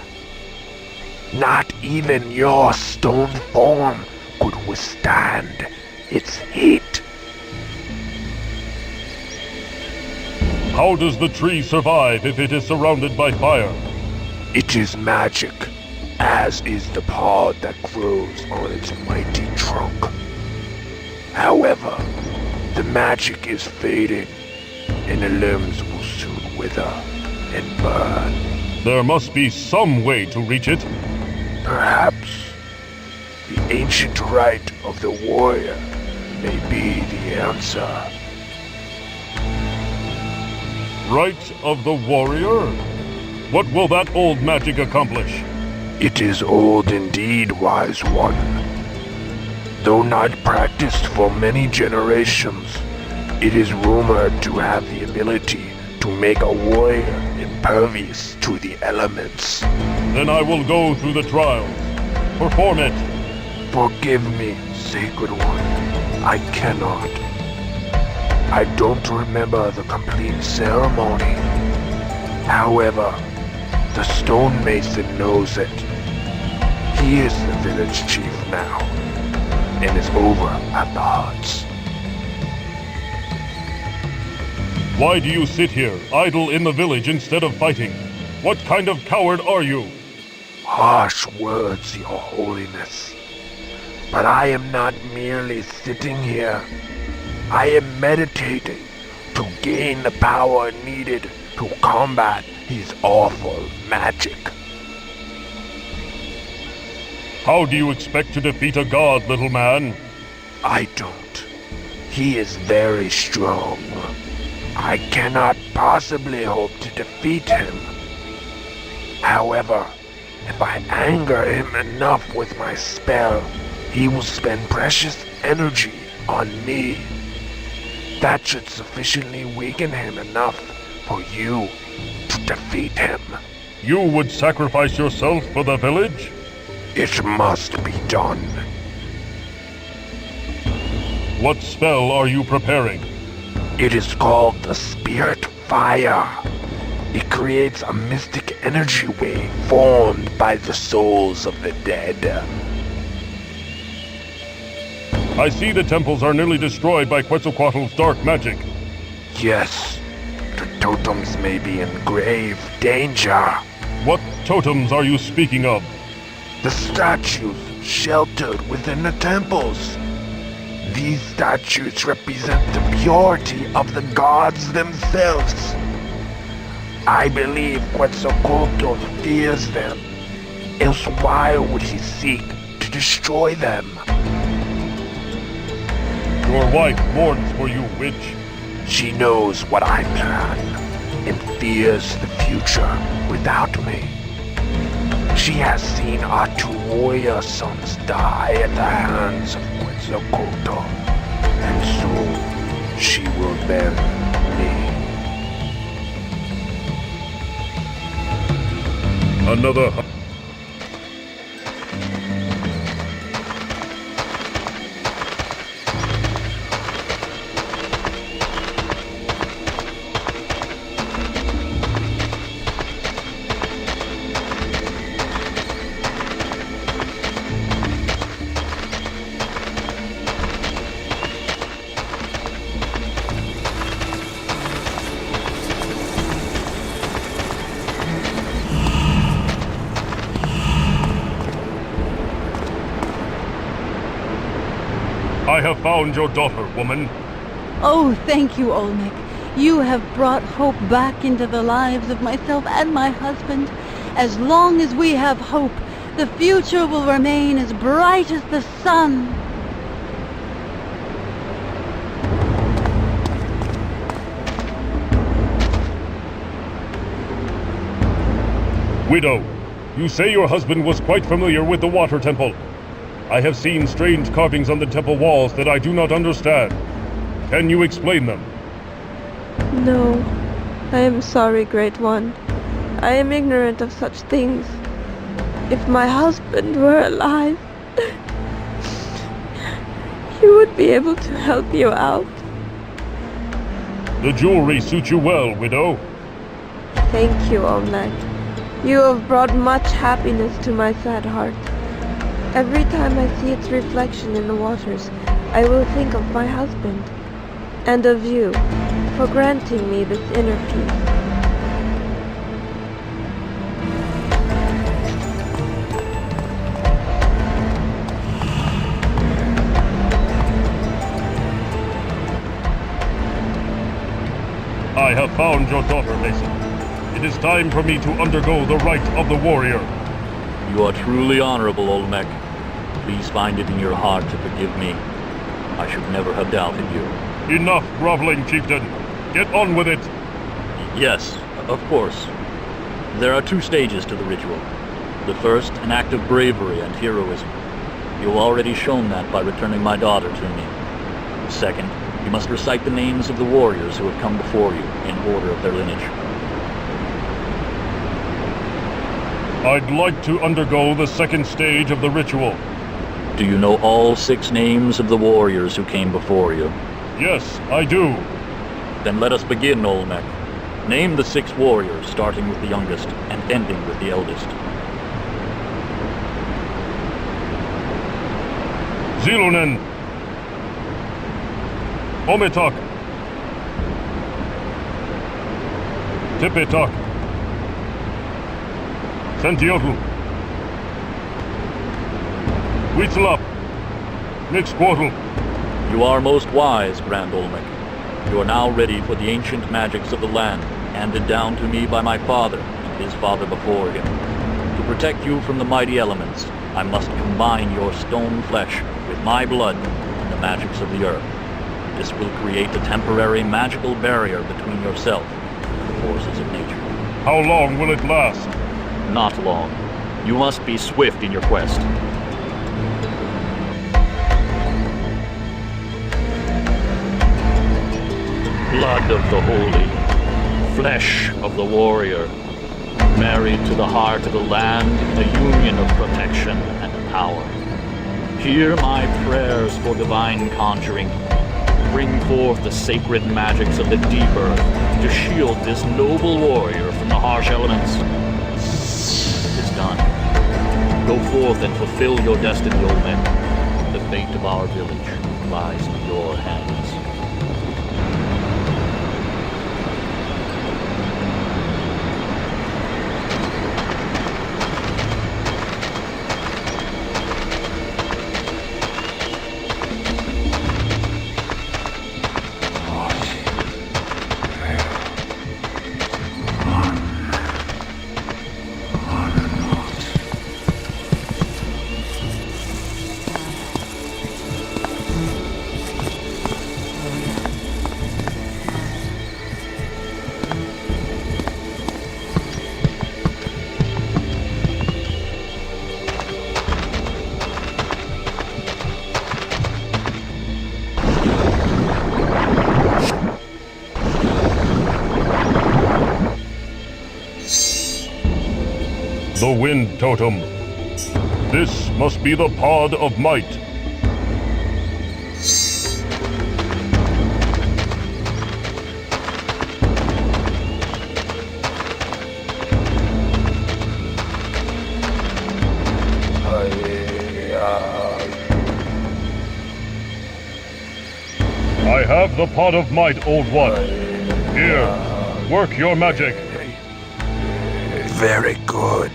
Not even your stone form could withstand its heat. How does the tree survive if it is surrounded by fire? It is magic, as is the pod that grows on its mighty trunk. However, the magic is fading, and the limbs will soon wither and burn. There must be some way to reach it. Perhaps the ancient rite of the warrior may be the answer. Rite of the warrior? What will that old magic accomplish? It is old indeed, wise one. Though not practiced for many generations, it is rumored to have the ability to make a warrior impervious to the elements. Then I will go through the trials. Perform it. Forgive me, Sacred One. I cannot. I don't remember the complete ceremony. However, the stonemason knows it. He is the village chief now, and is over at the huts. Why do you sit here, idle in the village instead of fighting? What kind of coward are you? Harsh words, Your Holiness. But I am not merely sitting here. I am meditating to gain the power needed to combat his awful magic. How do you expect to defeat a god, little man? I don't. He is very strong. I cannot possibly hope to defeat him. However, if I anger him enough with my spell, he will spend precious energy on me. That should sufficiently weaken him enough for you to defeat him. You would sacrifice yourself for the village? It must be done. What spell are you preparing? It is called the Spirit Fire. It creates a mystic energy wave formed by the souls of the dead. I see the temples are nearly destroyed by Quetzalcoatl's dark magic. Yes, the totems may be in grave danger. What totems are you speaking of? The statues sheltered within the temples. These statues represent the purity of the gods themselves. I believe Quetzalcoatl fears them, else why would he seek to destroy them? Your wife mourns for you, witch. She knows what I plan, and fears the future without me. She has seen our two warrior sons die at the hands of Quetzalcoatl, and so she will bury me. Another I have found your daughter, woman. Oh, thank you, Olmec. You have brought hope back into the lives of myself and my husband. As long as we have hope, the future will remain as bright as the sun. Widow, you say your husband was quite familiar with the water temple. I have seen strange carvings on the temple walls that I do not understand. Can you explain them? No, I am sorry, Great One. I am ignorant of such things. If my husband were alive, he would be able to help you out. The jewelry suits you well, widow. Thank you, Olmec. You have brought much happiness to my sad heart. Every time I see its reflection in the waters, I will think of my husband, and of you, for granting me this inner peace. I have found your daughter, Mason. It is time for me to undergo the rite of the warrior. You are truly honorable, Olmec. Please find it in your heart to forgive me. I should never have doubted you. Enough groveling, chieftain. Get on with it. Yes, of course. There are 2 stages to the ritual. The first, an act of bravery and heroism. You have already shown that by returning my daughter to me. The second, you must recite the names of the warriors who have come before you, in order of their lineage. I'd like to undergo the second stage of the ritual. Do you know all 6 names of the warriors who came before you? Yes, I do. Then let us begin, Olmec. Name the 6 warriors, starting with the youngest and ending with the eldest. Zilunen. Ometak. Tipetak. Santiotl. Huitzlap. Mixquartl. You are most wise, Grand Olmec. You are now ready for the ancient magics of the land, handed down to me by my father and his father before him. To protect you from the mighty elements, I must combine your stone flesh with my blood and the magics of the earth. This will create a temporary magical barrier between yourself and the forces of nature. How long will it last? Not long. You must be swift in your quest. Blood of the holy, flesh of the warrior, married to the heart of the land in a union of protection and power. Hear my prayers for divine conjuring. Bring forth the sacred magics of the deep earth to shield this noble warrior from the harsh elements. It is done. Go forth and fulfill your destiny, old men. The fate of our village lies in your hands. The wind totem. This must be the pod of might. I have the pod of might, old one. Here, work your magic. Very good.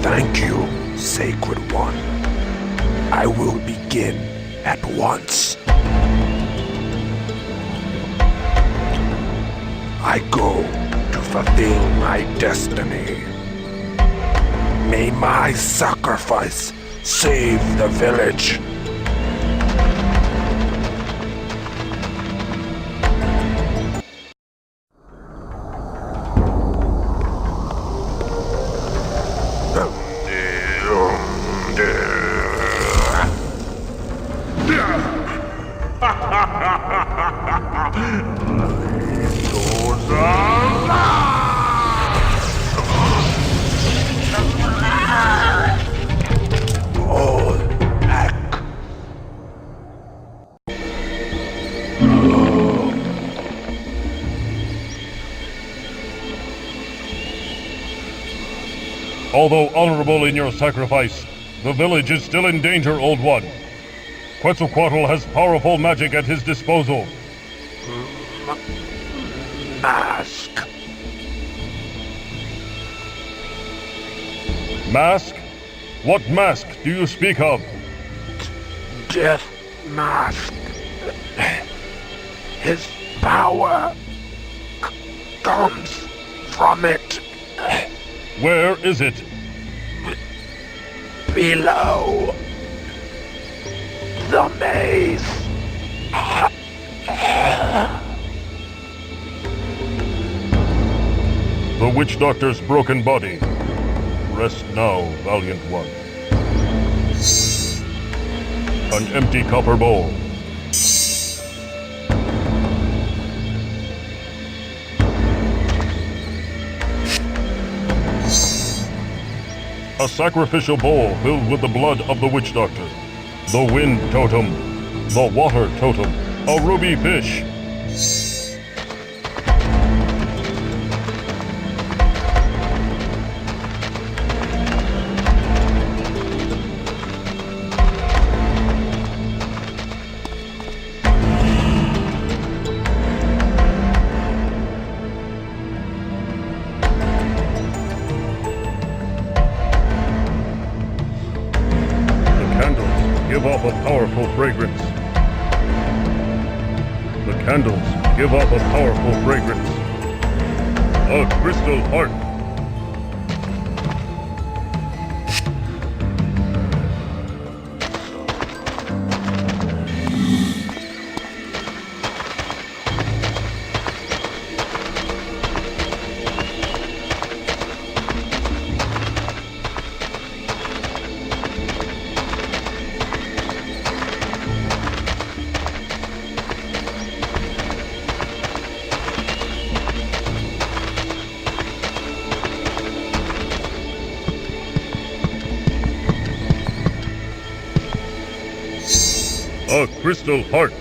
Thank you, Sacred One. I will begin at once. I go to fulfill my destiny. May my sacrifice save the village. Although honorable in your sacrifice, the village is still in danger, Old One. Quetzalcoatl has powerful magic at his disposal. Mask. Mask? What mask do you speak of? Death Mask. His power comes from it. Where is it? Below the maze. The witch doctor's broken body. Rest now, valiant one. An empty copper bowl. A sacrificial bowl filled with the blood of the witch doctor. The wind totem. The water totem. A ruby fish. Give off a powerful fragrance. The candles give off a powerful fragrance. A crystal heart. A crystal heart.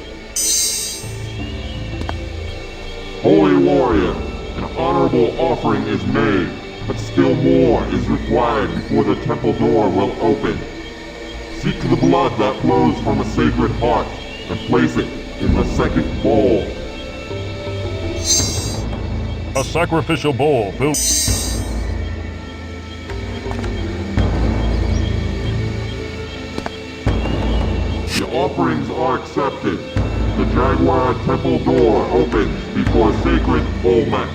Holy warrior, an honorable offering is made, but still more is required before the temple door will open. Seek the blood that flows from a sacred heart and place it in the second bowl. A sacrificial bowl filled... The offerings are accepted. The Jaguar temple door opens before sacred Olmec.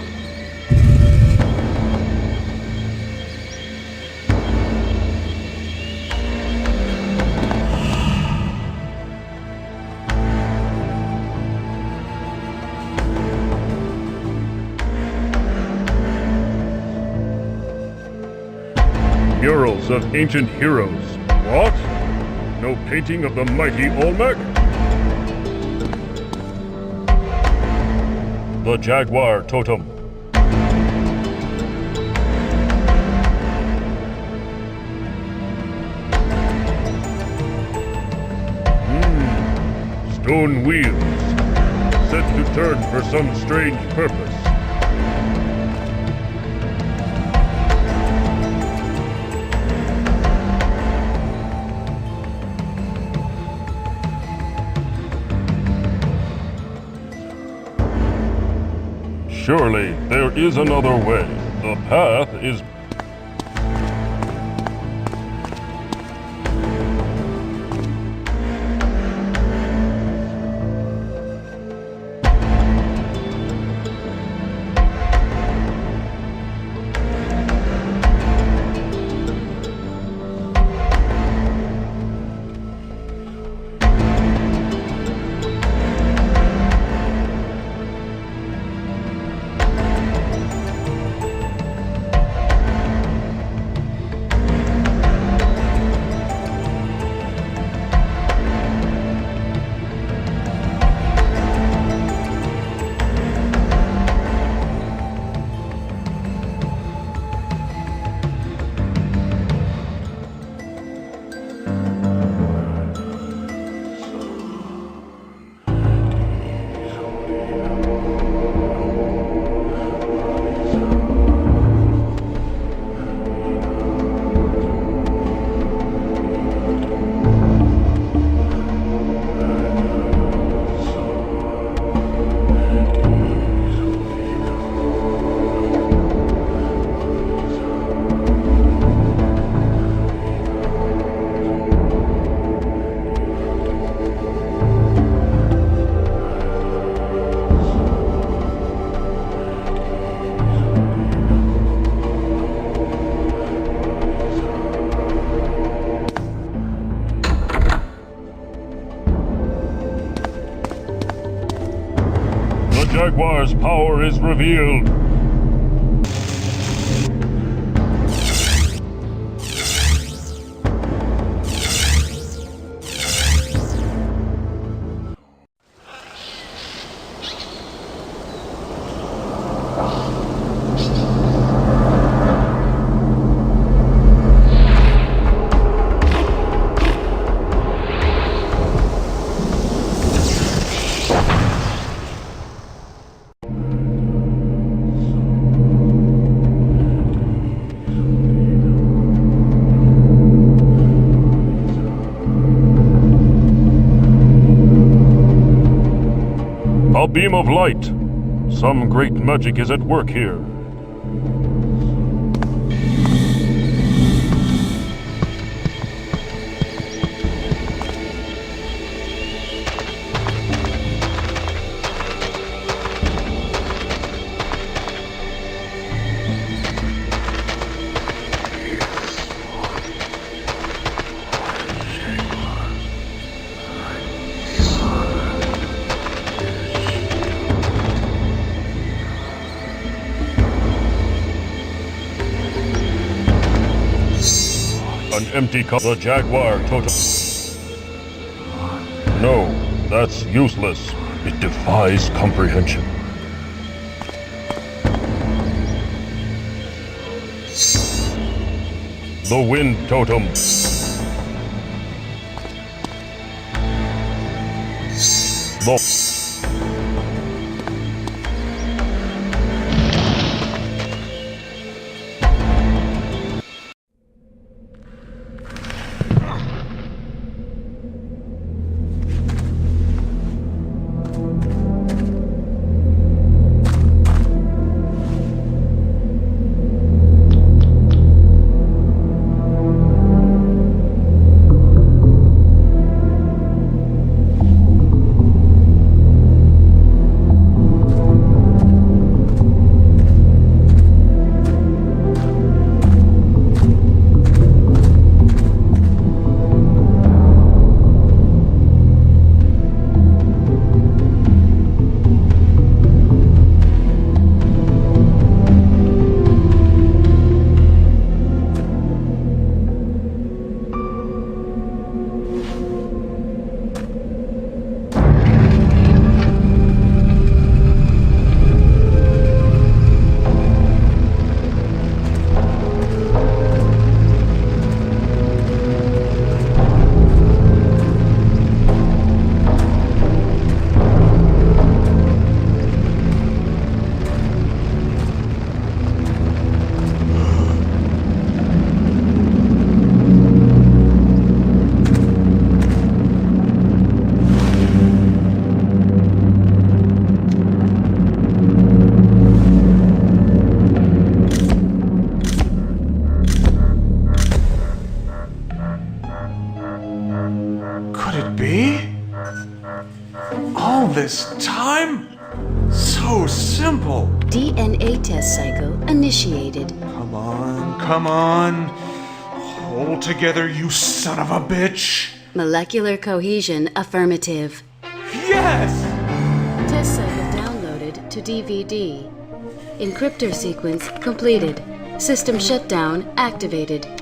Murals of ancient heroes. What? No painting of the mighty Olmec? The Jaguar Totem. Stone wheels. Set to turn for some strange purpose. Surely there is another way. The path is... Jaguar's power is revealed. A beam of light. Some great magic is at work here. An empty cup. The Jaguar totem. No, that's useless. It defies comprehension. The wind totem. The this time? So simple. DNA test cycle initiated. Come on, come on. Hold together, you son of a bitch. Molecular cohesion affirmative. Yes! Test cycle downloaded to DVD. Encryptor sequence completed. System shutdown activated.